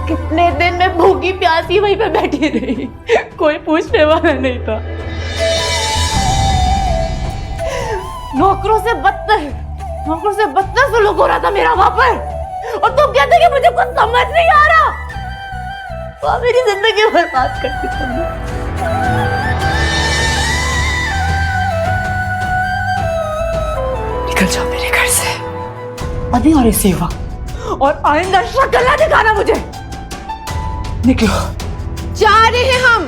कितने दिन मैं भूखी प्यासी वहीं पे बैठी रही, कोई पूछने वाला नहीं था। नौकरों से बदतर सुलूक हो रहा था मेरा वहां पर, और तुम कहते कि मुझे कुछ समझ नहीं आ रहा। तो मेरी जिंदगी बर्बाद करती तुमने। निकल जाओ मेरे घर से अभी और इसी वक्त, और आइंदा शक्ल ना दिखाना मुझे। निकलो। जा रहे हैं हम।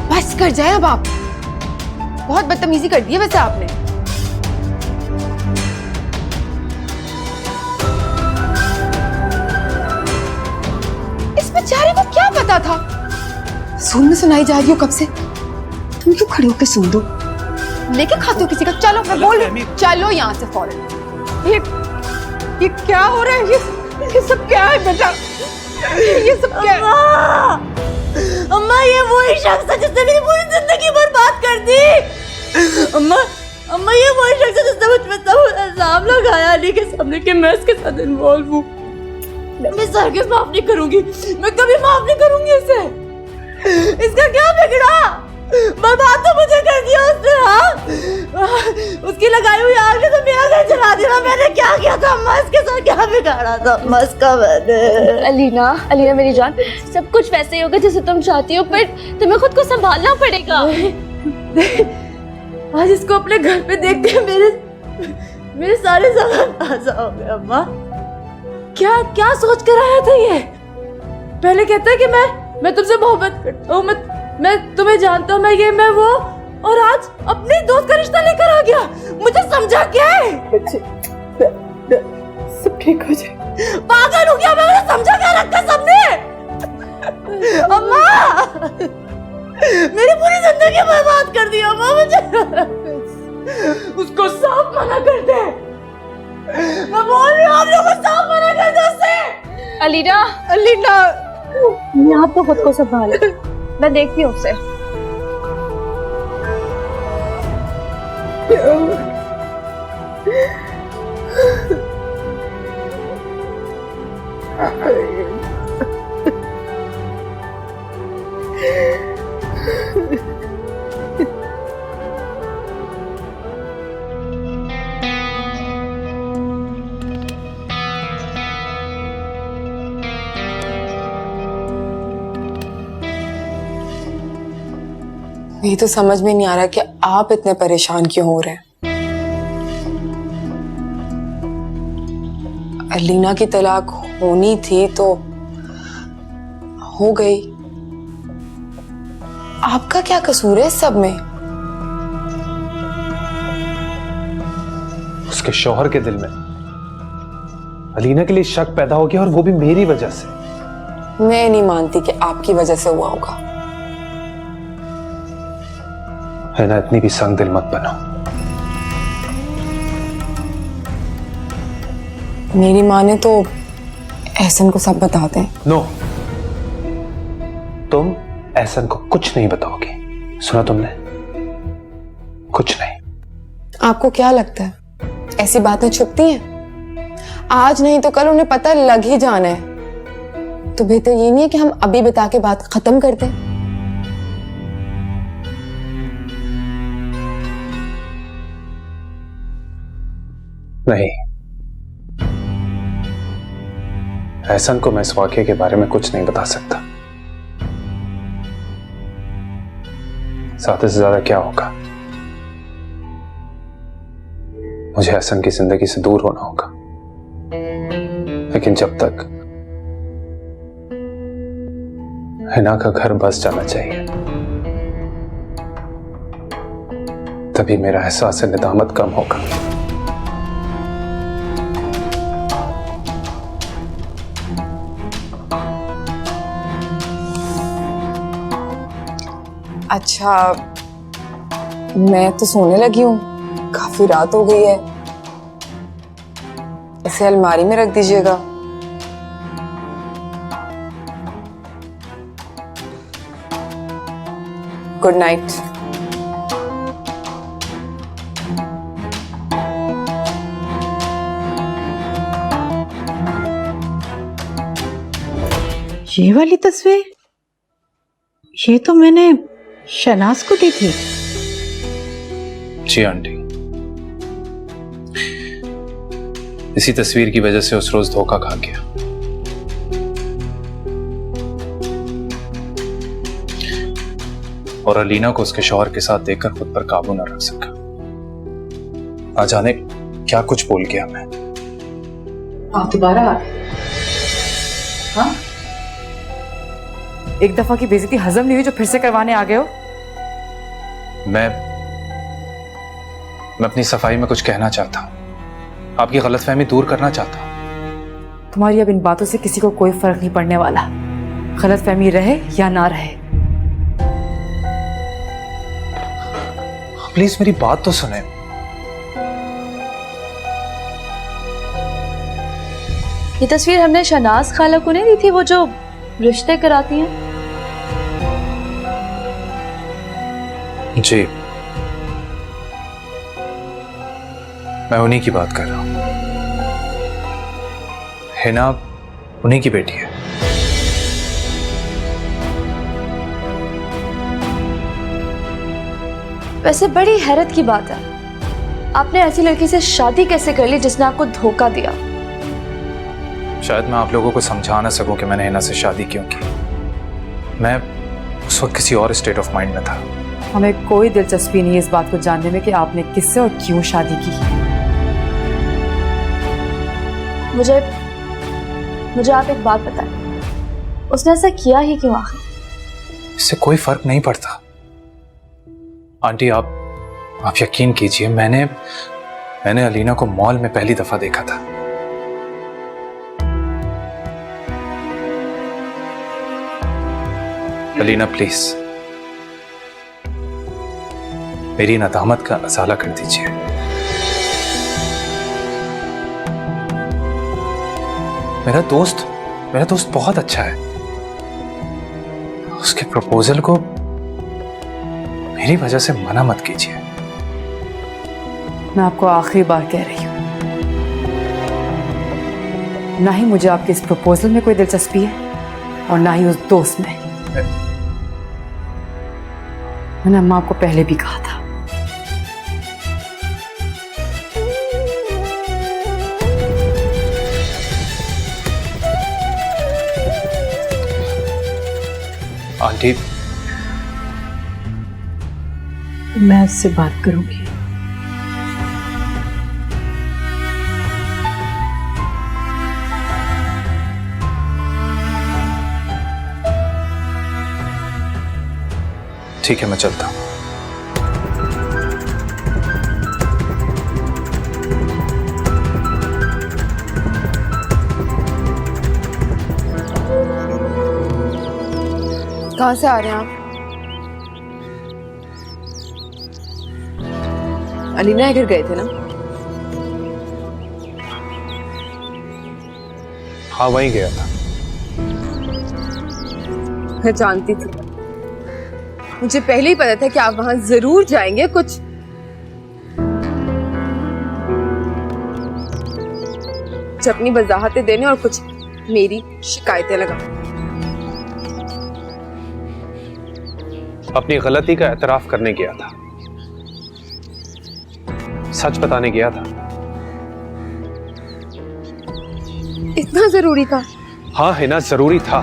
बस कर जाए अब आप, बहुत बदतमीजी कर दी है वैसे आपने। इस बेचारे को क्या पता था? सुन में सुनाई जा रही हो कब से। तुम क्यों खड़े होकर सुन दो? लेके खाते हो किसी का? चलो मैं बोल, चलो यहाँ से फौरन। ये क्या हो रहा है? ये सब क्या है बेटा? ये सब क्या है? अम्मा ये वही शख्स है जिसने मेरी पूरी जिंदगी बर्बाद कर दी। अम्मा ये वही शख्स है जिसने मुझ पे सब इल्जाम लगाया अली के सामने कि मैं इसके साथ इन्वॉल्व हूँ। मैं हरगिज़ माफ नहीं करूंगी, मैं कभी माफ नहीं करूंगी इसे। इसका क्या बिगड़ा? बर्बाद तो मुझे कर दिया उसने। हाँ उसकी लगाई हुई आग ने तो मेरा घर जला दिया। मैंने क्या किया था अम्मा? इसके साथ क्या बिगाड़ा था अम्मा इसका मैंने? अलीना मेरी जान, सब कुछ वैसे ही होगा जैसे तुम चाहती हो, पर तुम्हें खुद को संभालना पड़ेगा। आज इसको अपने घर पे देख के मेरे सारे ज़ख्म ताज़ा हो गए। अम्मा क्या सोच कर आया था ये? पहले कहता है कि मैं तुमसे मोहब्बत करता हूँ, मैं तुम्हें जानता हूँ, मैं वो, और आज अपने दोस्त का रिश्ता लेकर आ गया। मुझे समझा क्या है? सब ठीक हो जाए। पागल हो गया मैं? मुझे समझा क्या रखा सबने? अम्मा मेरी पूरी जिंदगी बर्बाद कर दी अम्मा। मुझे उसको साफ मना कर दे। मैं बोल रही हूँ आप लोगों को साफ मना कर दो उससे। अलीना आप तो खुद को संभालो, मैं देखती हूँ उसे। ये तो समझ में नहीं आ रहा कि आप इतने परेशान क्यों हो रहे हैं। अलीना की तलाक होनी थी तो हो गई। आपका क्या कसूर है इस सब में? उसके शौहर के दिल में अलीना के लिए शक पैदा हो गया, और वो भी मेरी वजह से। मैं नहीं मानती कि आपकी वजह से हुआ होगा। है ना, इतनी भी संग दिल मत बनो। मेरी माँ ने तो एहसन को सब बता दें। नो, तुम एहसन को कुछ नहीं बताओगे। सुना तुमने? कुछ नहीं। आपको क्या लगता है ऐसी बातें छुपती हैं? आज नहीं तो कल उन्हें पता लग ही जाना है। तो बेहतर ये नहीं है कि हम अभी बता के बात खत्म कर दें? नहीं, एहसन को मैं इस वाकये के बारे में कुछ नहीं बता सकता। ज्यादा से ज्यादा क्या होगा, मुझे एहसन की जिंदगी से दूर होना होगा। लेकिन जब तक हिना का घर बस जाना चाहिए, तभी मेरा एहसास निदामत कम होगा। अच्छा, मैं तो सोने लगी हूँ, काफी रात हो गई है। इसे अलमारी में रख दीजिएगा। Good night. ये वाली तस्वीर, ये तो मैंने शनाज को दी थी। जी आंटी, इसी तस्वीर की वजह से उस रोज धोखा खा गया। और अलीना को उसके शौहर के साथ देखकर खुद पर काबू न रख सका। ना जाने क्या कुछ बोल गया मैं। आप दोबारा आ गए? हाँ? एक दफा की बेइज्जती हजम नहीं हुई जो फिर से करवाने आ गए हो? मैं अपनी सफाई में कुछ कहना चाहता हूं, आपकी गलतफहमी दूर करना चाहता हूं। तुम्हारी अब इन बातों से किसी को कोई फर्क नहीं पड़ने वाला, गलतफहमी रहे या ना रहे। प्लीज मेरी बात तो सुने। ये तस्वीर हमने शनाज खाला को नहीं दी थी, वो जो रिश्ते कराती हैं? जी, मैं उन्हीं की बात कर रहा हूं। हिना उन्हीं की बेटी है। वैसे बड़ी हैरत की बात है, आपने ऐसी लड़की से शादी कैसे कर ली जिसने आपको धोखा दिया? शायद मैं आप लोगों को समझा ना सकूं कि मैंने हिना से शादी क्यों की। मैं उस वक्त किसी और स्टेट ऑफ माइंड में था। हमें कोई दिलचस्पी नहीं है इस बात को जानने में कि आपने किससे और क्यों शादी की। मुझे आप एक बात बताएं, उसने ऐसा किया ही क्यों आखिर? इससे कोई फर्क नहीं पड़ता आंटी। आप यकीन कीजिए, मैंने अलीना को मॉल में पहली दफा देखा था। अलीना प्लीज मेरी नदामत का असाला कर दीजिए। मेरा दोस्त बहुत अच्छा है। उसके प्रपोजल को मेरी वजह से मना मत कीजिए। मैं आपको आखिरी बार कह रही हूं, ना ही मुझे आपके इस प्रपोजल में कोई दिलचस्पी है और ना ही उस दोस्त में। मैंने अम्मा आपको पहले भी कहा था। आंटी, मैं उससे बात करूंगी। ठीक है, मैं चलता हूं। कहाँ से आ रहे हैं आप? अलीना घर गए थे ना? हाँ, वहीं गया था। मैं जानती थी, मुझे पहले ही पता था कि आप वहां जरूर जाएंगे। कुछ अपनी वजाहतें देने और कुछ मेरी शिकायतें लगा। अपनी गलती का एतराफ करने गया था, सच बताने गया था। इतना जरूरी था? हाँ हिना, जरूरी था।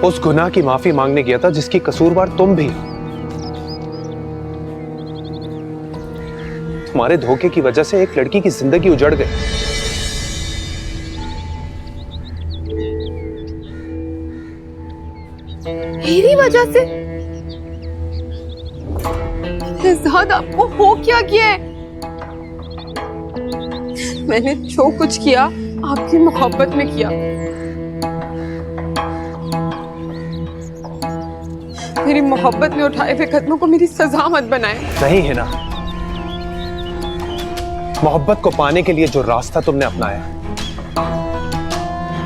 उस गुनाह की माफी मांगने गया था जिसकी कसूरवार तुम भी हो। तुम्हारे धोखे की वजह से एक लड़की की जिंदगी उजड़ गई। मेरी वजह से? शहजाद, आपको हो क्या किया है? मैंने जो कुछ किया आपकी मोहब्बत में किया। मेरी मोहब्बत में उठाए हुए कदमों को मेरी सजा मत बनाए। नहीं है ना, मोहब्बत को पाने के लिए जो रास्ता तुमने अपनाया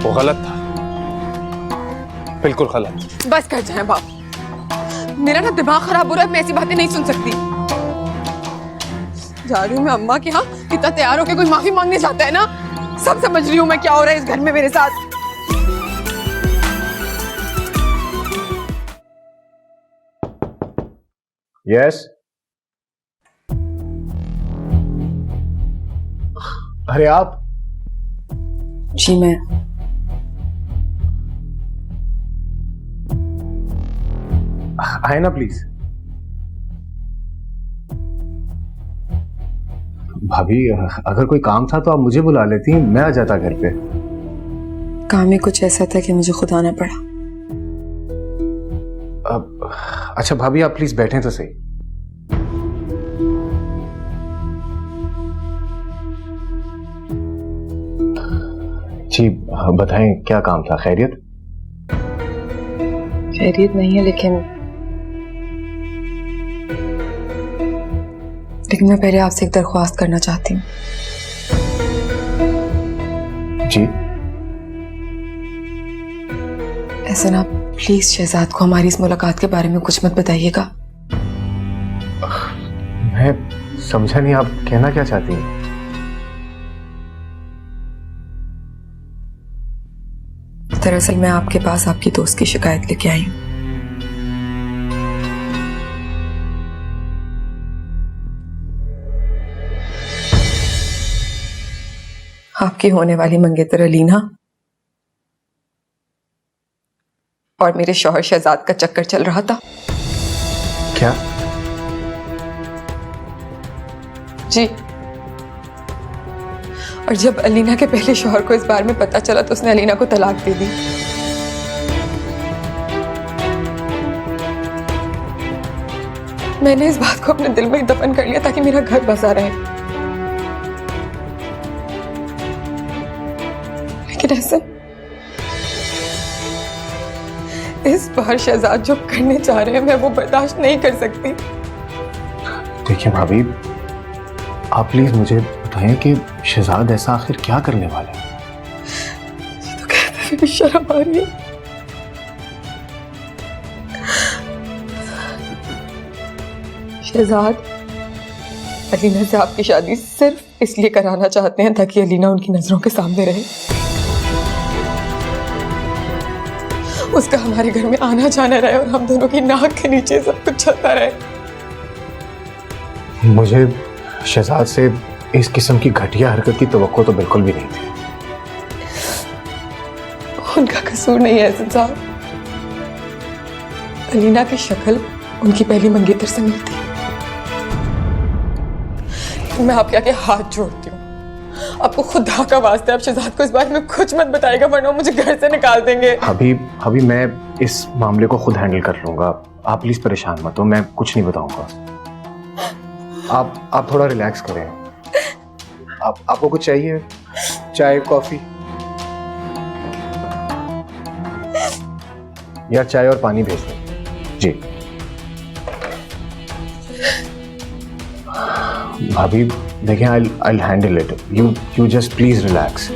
वो गलत था, बिल्कुल गलत। बस कर जाए बाप, मेरा ना दिमाग खराब हो रहा है, मैं ऐसी बातें नहीं सुन सकती। जा रही हूँ मैं अम्मा के यहाँ, इतना तैयार होकर कोई माफी मांगने जाता है ना, सब समझ रही हूँ मैं क्या हो रहा है इस घर में मेरे साथ। यस। अरे आप? जी मैं। आए ना प्लीज। भाभी, अगर कोई काम था तो आप मुझे बुला लेती, मैं आ जाता घर पे। काम ही कुछ ऐसा था कि मुझे खुद आना पड़ा। अच्छा भाभी, आप प्लीज बैठें तो सही। जी बताएं, क्या काम था? खैरियत? खैरियत नहीं है, लेकिन मैं पहले आपसे एक दरख्वास्त करना चाहती हूँ। जी। ऐसा ना, प्लीज शहजाद को हमारी इस मुलाकात के बारे में कुछ मत बताइएगा। मैं समझा नहीं, आप कहना क्या चाहती हैं? दरअसल मैं आपके पास आपकी दोस्त की शिकायत लेके आई हूँ। आपकी होने वाली मंगेतर अलीना और मेरे शौहर शहजाद का चक्कर चल रहा था। क्या? जी। और जब अलीना के पहले शौहर को इस बारे में पता चला तो उसने अलीना को तलाक दे दी। मैंने इस बात को अपने दिल में दफन कर लिया ताकि मेरा घर बसा रहे, लेकिन ऐसे इस बार शहजाद जो करने चाह रहे हैं मैं वो बर्दाश्त नहीं कर सकती। देखिए भाभी, आप प्लीज मुझे बताएं कि शहजाद ऐसा आखिर क्या करने वाला है? तो कहते हुए शर्म आ रही है। शहजाद अलीना से आपकी शादी सिर्फ इसलिए कराना चाहते हैं ताकि अलीना उनकी नजरों के सामने रहे, उसका हमारे घर में आना जाना रहे और हम दोनों की नाक के नीचे सब कुछ चलता रहे। मुझे शहजाद से इस किस्म की घटिया हरकत की तवक्को तो बिल्कुल भी नहीं थी। उनका कसूर नहीं है हसन साहब, अलीना की शक्ल उनकी पहली मंगेतर से मिलती है। मैं आपके आगे हाथ जोड़ती हूँ, आपको खुदा का वास्ते आप शहजाद को इस बारे में कुछ मत बताएगा वरना मुझे घर से निकाल देंगे। अभी मैं इस मामले को खुद हैंडल कर लूंगा, आप प्लीज परेशान मत हो, मैं कुछ नहीं बताऊंगा। आप थोड़ा रिलैक्स करें। आपको कुछ चाहिए? चाय, कॉफी? या चाय और पानी भेज दें? जी भाभी, देखें, I'll handle it. You just please relax.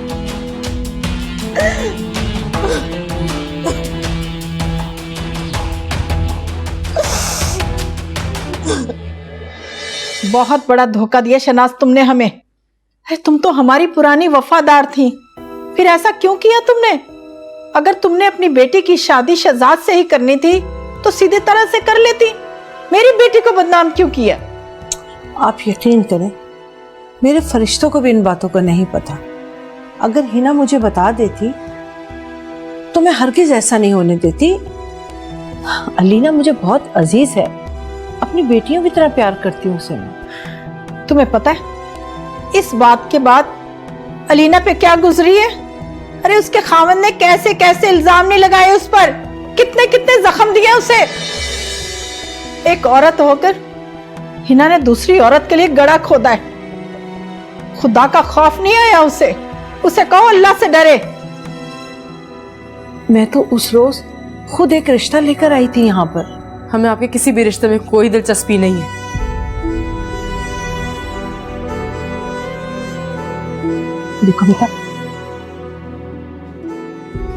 बहुत बड़ा धोखा दिया शनाज तुमने हमें। अरे तुम तो हमारी पुरानी वफादार थी, फिर ऐसा क्यों किया तुमने? अगर तुमने अपनी बेटी की शादी शहजाद से ही करनी थी तो सीधे तरह से कर लेती। मेरी बेटी को बदनाम क्यों किया? आप यकीन करें, मेरे फरिश्तों को भी इन बातों का नहीं पता। अगर हिना मुझे बता देती तो मैं हरगिज ऐसा नहीं होने देती। अलीना मुझे बहुत अजीज है, अपनी बेटियों की तरह प्यार करती हूँ उसे मैं। तुम्हें पता है इस बात के बाद अलीना पे क्या गुजरी है? अरे उसके खावंद ने कैसे कैसे इल्जाम नहीं लगाए उस पर, कितने कितने जख्म दिए उसे। एक औरत होकर हिना ने दूसरी औरत के लिए गड़ा खोदा है। खुदा का खौफ नहीं आया उसे? उसे कहो अल्लाह से डरे। मैं तो उस रोज खुद एक रिश्ता लेकर आई थी यहाँ पर। हमें आपके किसी भी रिश्ते में कोई दिलचस्पी नहीं है। देखो बेटा,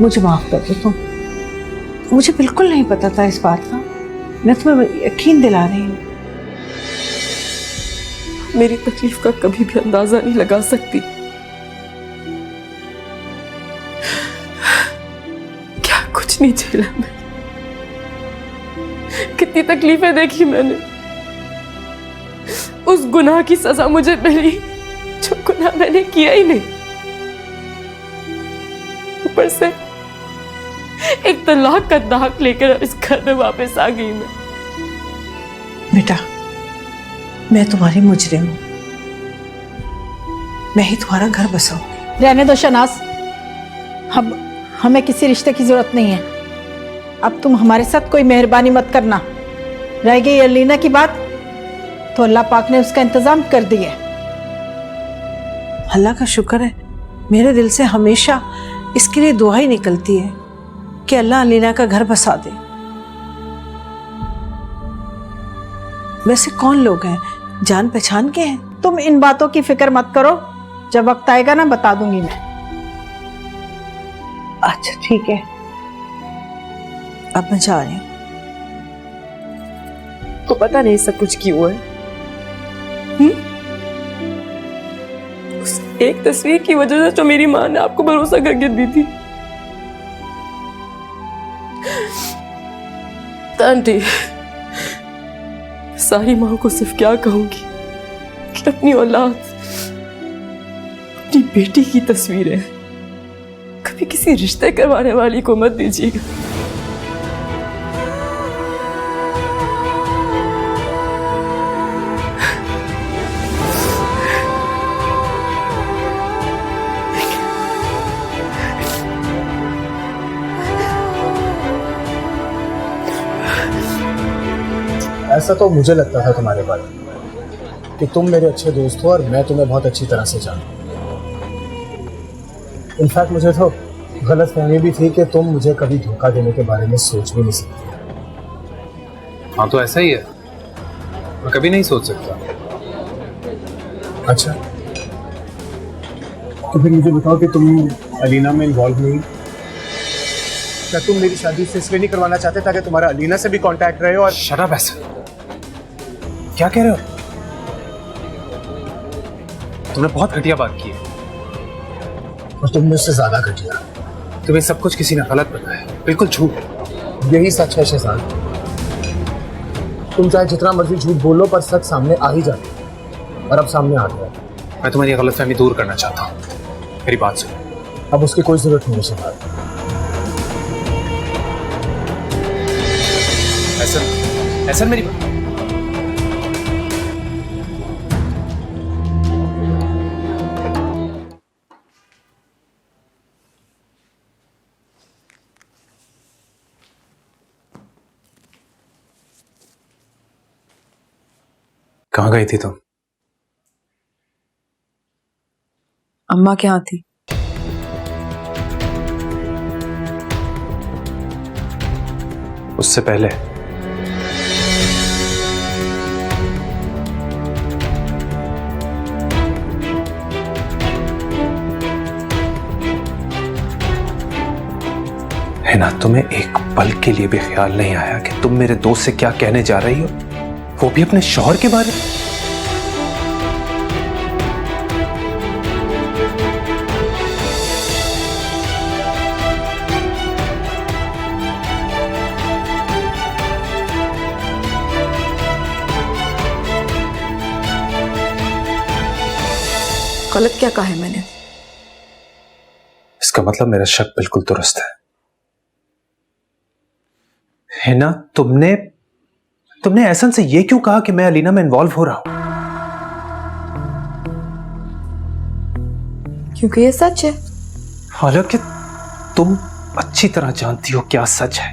मुझे माफ कर दो तुम। मुझे बिल्कुल नहीं पता था इस बात का। मैं तुम्हें यकीन दिला रही हूँ। मेरी तकलीफ का कभी भी अंदाजा नहीं लगा सकती। क्या कुछ नहीं झेला मैंने, कितनी तकलीफें देखी मैंने। उस गुनाह की सजा मुझे मिली जो गुनाह मैंने किया ही नहीं। ऊपर से एक तलाक का दाग लेकर इस घर में वापस आ गई मैं। बेटा, मैं तुम्हारी मुजरिम हूं, मैं ही तुम्हारा घर बसाऊंगी। रहने दो शनाज, अब हमें किसी रिश्ते की जरूरत नहीं है। अब तुम हमारे साथ कोई मेहरबानी मत करना। रह गई अलीना की बात तो अल्लाह पाक ने उसका इंतजाम कर दिया। अल्लाह का शुक्र है, मेरे दिल से हमेशा इसके लिए दुआ ही निकलती है कि अल्लाह अलीना का घर बसा दे। वैसे कौन लोग हैं, जान पहचान के हैं? तुम इन बातों की फिक्र मत करो, जब वक्त आएगा ना बता दूंगी मैं। अच्छा ठीक है, अब मैं जा रही हूँ। तो पता नहीं सब कुछ क्यों है। उस एक तस्वीर की वजह से जो मेरी माँ ने आपको भरोसा करके दी थी। आंटी, सारी माँ को सिर्फ क्या कहूंगी कि अपनी औलाद, अपनी बेटी की तस्वीरें कभी किसी रिश्ते करवाने वाली को मत दीजिएगा। ऐसा तो मुझे लगता था तुम्हारे बारे में कि तुम मेरे अच्छे दोस्त हो और मैं तुम्हें बहुत अच्छी तरह से जानता हूँ। इनफैक्ट मुझे तो गलत फहमी भी थी कि तुम मुझे कभी धोखा देने के बारे में सोच भी नहीं सकती। हाँ तो ऐसा ही है, मैं कभी नहीं सोच सकता। अच्छा, तो फिर मुझे बताओ कि तुम अलीना में इन्वॉल्व नहीं? क्या तुम मेरी शादी से इसलिए नहीं करवाना चाहते ताकि तुम्हारा अलीना से भी कांटेक्ट रहे? और शराब ऐसा क्या कह रहे हो? तुमने बहुत घटिया बात की है। और तुमने उससे ज्यादा घटिया। तुम्हें सब कुछ किसी ने गलत बताया, बिल्कुल झूठ। यही सच है शहजाद। तुम चाहे जितना मर्जी झूठ बोलो पर सच सामने आ ही जाती है, और अब सामने आ गया। मैं तुम्हारी गलतफहमी दूर करना चाहता हूँ, मेरी बात सुनो। अब उसकी कोई जरूरत नहीं है शहजाद। ऐसा मेरी बात। कहाँ गई थी तुम? अम्मा के यहाँ थी। उससे पहले? है ना, तुम्हें एक पल के लिए भी ख्याल नहीं आया कि तुम मेरे दोस्त से क्या कहने जा रही हो, वो भी अपने शौहर के बारे में? गलत क्या कहा है मैंने? इसका मतलब मेरा शक बिल्कुल दुरुस्त है ना? तुमने एहसन से ये क्यों कहा कि मैं अलीना में इन्वॉल्व हो रहा हूं? क्योंकि ये सच है। हालांकि तुम अच्छी तरह जानती हो क्या सच है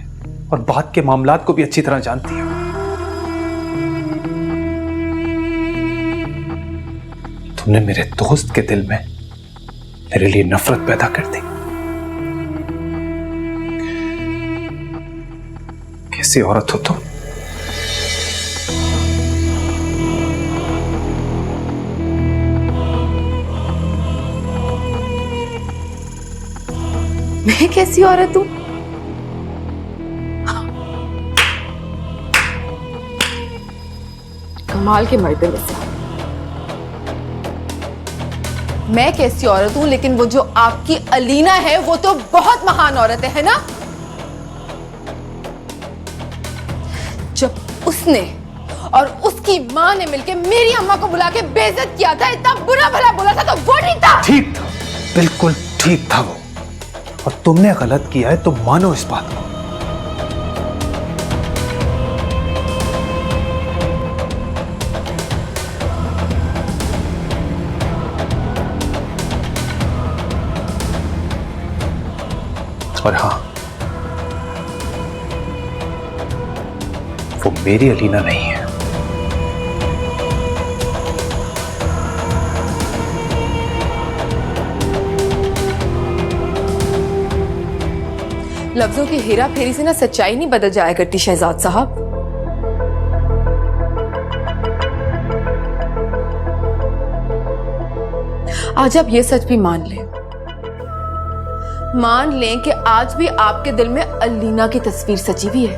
और बात के मामलात को भी अच्छी तरह जानती हो। तुमने मेरे दोस्त के दिल में मेरे लिए नफरत पैदा कर दी। कैसी औरत हो तुम? मैं कैसी औरत हूं? कमाल के मर्दे में से मैं कैसी औरत हूं, लेकिन वो जो आपकी अलीना है वो तो बहुत महान औरत है ना? जब उसने और उसकी मां ने मिलकर मेरी अम्मा को बुला के बेइज्जत किया था, इतना बुरा भला बोला था, तो वो ठीक था। ठीक था, बिल्कुल ठीक था वो। और तुमने गलत किया है तो मानो इस बात को। और हां, वो मेरी अलीना नहीं है। लफ्जों की हेरा फेरी से ना सच्चाई नहीं बदल जाया करती शहजाद साहब। आज आप ये सच भी मान लें कि आज भी आपके दिल में अलीना की तस्वीर सजी हुई है।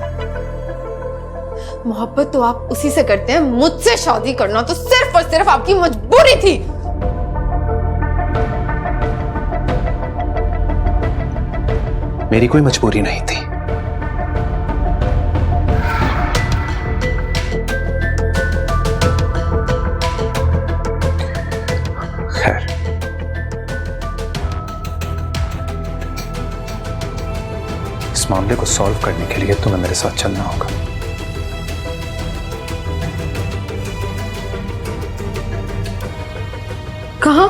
मोहब्बत तो आप उसी से करते हैं, मुझसे शादी करना तो सिर्फ और सिर्फ आपकी मजबूरी थी। मेरी कोई मजबूरी नहीं थी। खैर, इस मामले को सॉल्व करने के लिए तुम्हें मेरे साथ चलना होगा। कहां?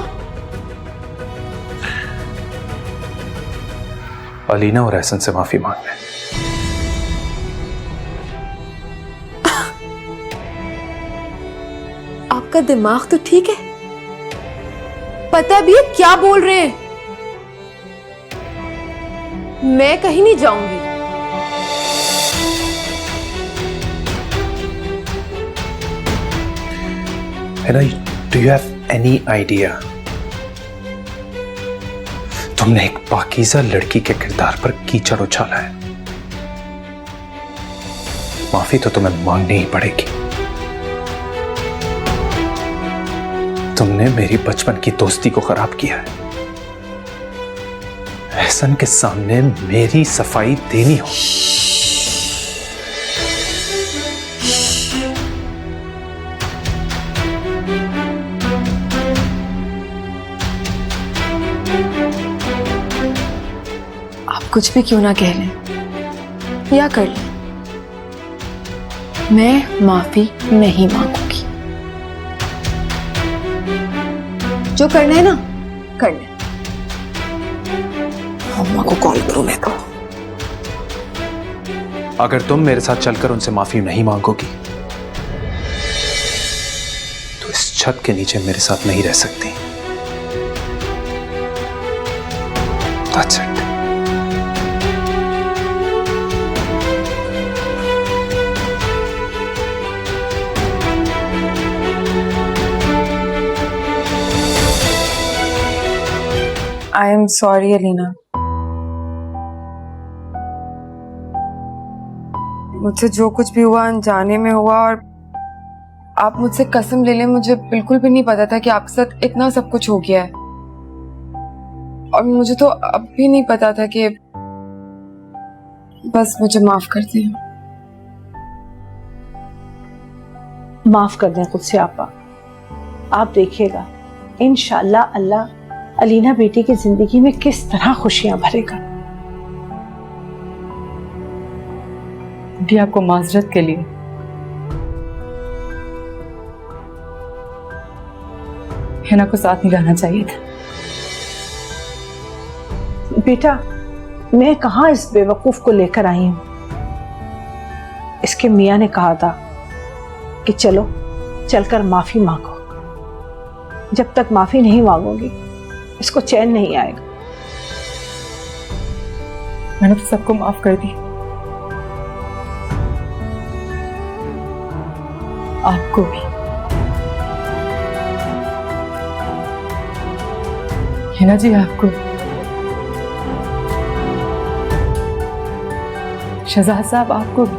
अलीना और एहसन से माफी मांगने। आपका दिमाग तो ठीक है, पता भी है क्या बोल रहे हैं। मैं कहीं नहीं जाऊंगी। Do you have any idea? तुमने एक पाकीज़ा लड़की के किरदार पर कीचड़ उछाला है। माफी तो तुम्हें मांगनी ही पड़ेगी। तुमने मेरी बचपन की दोस्ती को खराब किया है। एहसन के सामने मेरी सफाई देनी हो। कुछ भी क्यों ना कह लें या कर लें, मैं माफी नहीं मांगूंगी। जो करना है ना कर लें। अम्मा को कॉल करूं मैं तो। अगर तुम मेरे साथ चलकर उनसे माफी नहीं मांगोगी तो इस छत के नीचे मेरे साथ नहीं रह सकती। That's it. I am sorry Alina, मुझसे जो कुछ भी हुआ अनजाने में हुआ। और आप मुझसे कसम ले लें, मुझे बिल्कुल भी नहीं पता था कि आपके साथ इतना सब कुछ हो गया है। और मुझे तो अब भी नहीं पता था कि बस मुझे माफ कर दें। माफ कर दें खुद से आपा। आप देखिएगा इंशाल्लाह अल्लाह अलीना बेटी की जिंदगी में किस तरह खुशियां भरेगा। भी आपको माजरत के लिए हिना को साथ नहीं लाना चाहिए था। बेटा मैं कहाँ इस बेवकूफ को लेकर आई हूं। इसके मियाँ ने कहा था कि चलो चलकर माफी मांगो। जब तक माफी नहीं मांगोगी इसको चैन नहीं आएगा। मैंने तो सबको माफ कर दी, आपको भी। हिना जी आपको, शहजाद साहब आपको भी।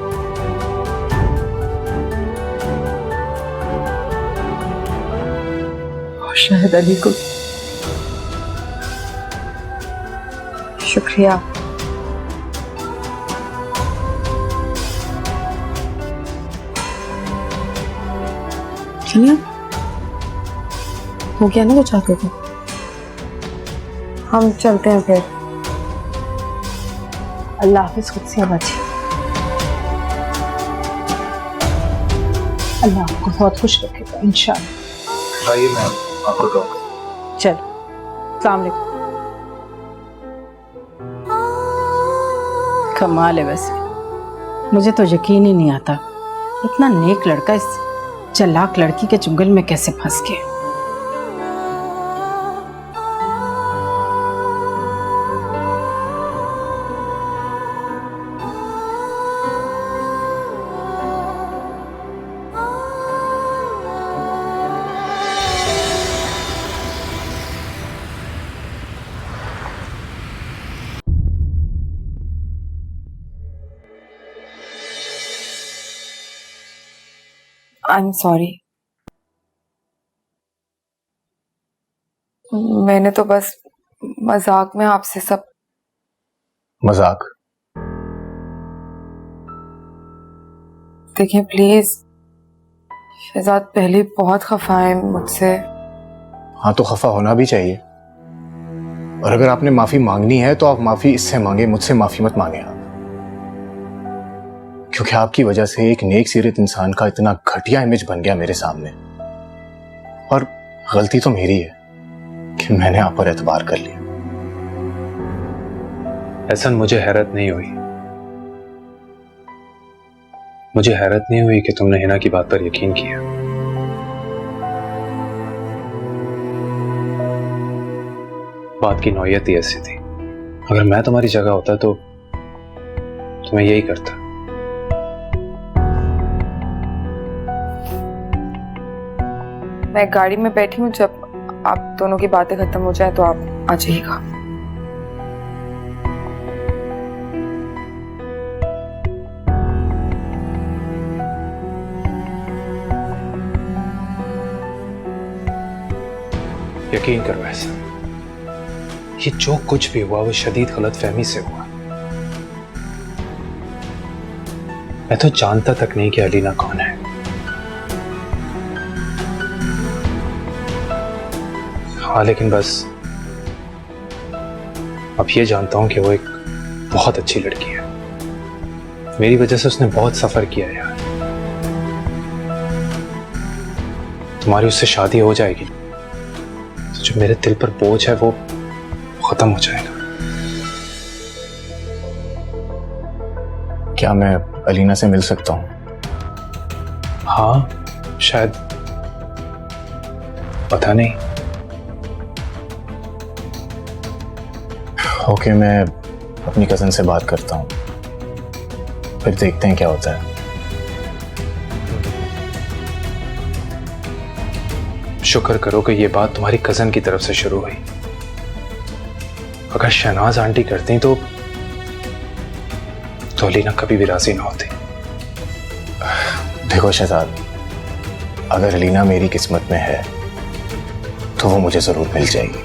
और शायद अली को भी। शुक्रिया। चलिए हो गया ना जो चाहते थे, हम चलते हैं फिर। अल्लाह हाफिज, खुद से बची। अल्लाह आपको बहुत खुश रखेगा इंशाअल्लाह। आइए मैम, आपको ड्रॉप। चलो, अस्सलाम वालेकुम। कमाल है वैसे, मुझे तो यकीन ही नहीं आता इतना नेक लड़का इस चालाक लड़की के चुंगल में कैसे फंस गया। I am sorry. मैंने तो बस मजाक में आपसे सब। मजाक? देखिए प्लीज, शहजाद पहले बहुत खफा है मुझसे। हाँ तो खफा होना भी चाहिए, और अगर आपने माफी मांगनी है तो आप माफी इससे मांगे, मुझसे माफी मत मांगे आप। क्योंकि आपकी वजह से एक नेक सीरत इंसान का इतना घटिया इमेज बन गया मेरे सामने, और गलती तो मेरी है कि मैंने आप पर एतबार कर लिया। एहसन, मुझे हैरत नहीं हुई, मुझे हैरत नहीं हुई कि तुमने हिना की बात पर यकीन किया। बात की नौयत ही ऐसी थी। अगर मैं तुम्हारी जगह होता तो मैं यही करता। मैं गाड़ी में बैठी हूँ, जब आप दोनों की बातें खत्म हो जाए तो आप आ जाइएगा। यकीन करो ऐसा, ये जो कुछ भी हुआ वो शदीद गलतफहमी से हुआ। मैं तो जानता तक नहीं कि अलीना कौन है। हाँ लेकिन बस अब ये जानता हूं कि वो एक बहुत अच्छी लड़की है। मेरी वजह से उसने बहुत सफर किया यार। तुम्हारी उससे शादी हो जाएगी तो जो मेरे दिल पर बोझ है वो खत्म हो जाएगा। क्या मैं अलीना से मिल सकता हूँ? हाँ शायद, पता नहीं। ओके, मैं अपनी कज़न से बात करता हूँ, फिर देखते हैं क्या होता है। शुक्र करो कि ये बात तुम्हारी कज़न की तरफ से शुरू हुई। अगर शहनाज आंटी करती तो अलीना कभी भी राजी ना होती। देखो शहजाद, अगर अलीना मेरी किस्मत में है तो वो मुझे जरूर मिल जाएगी।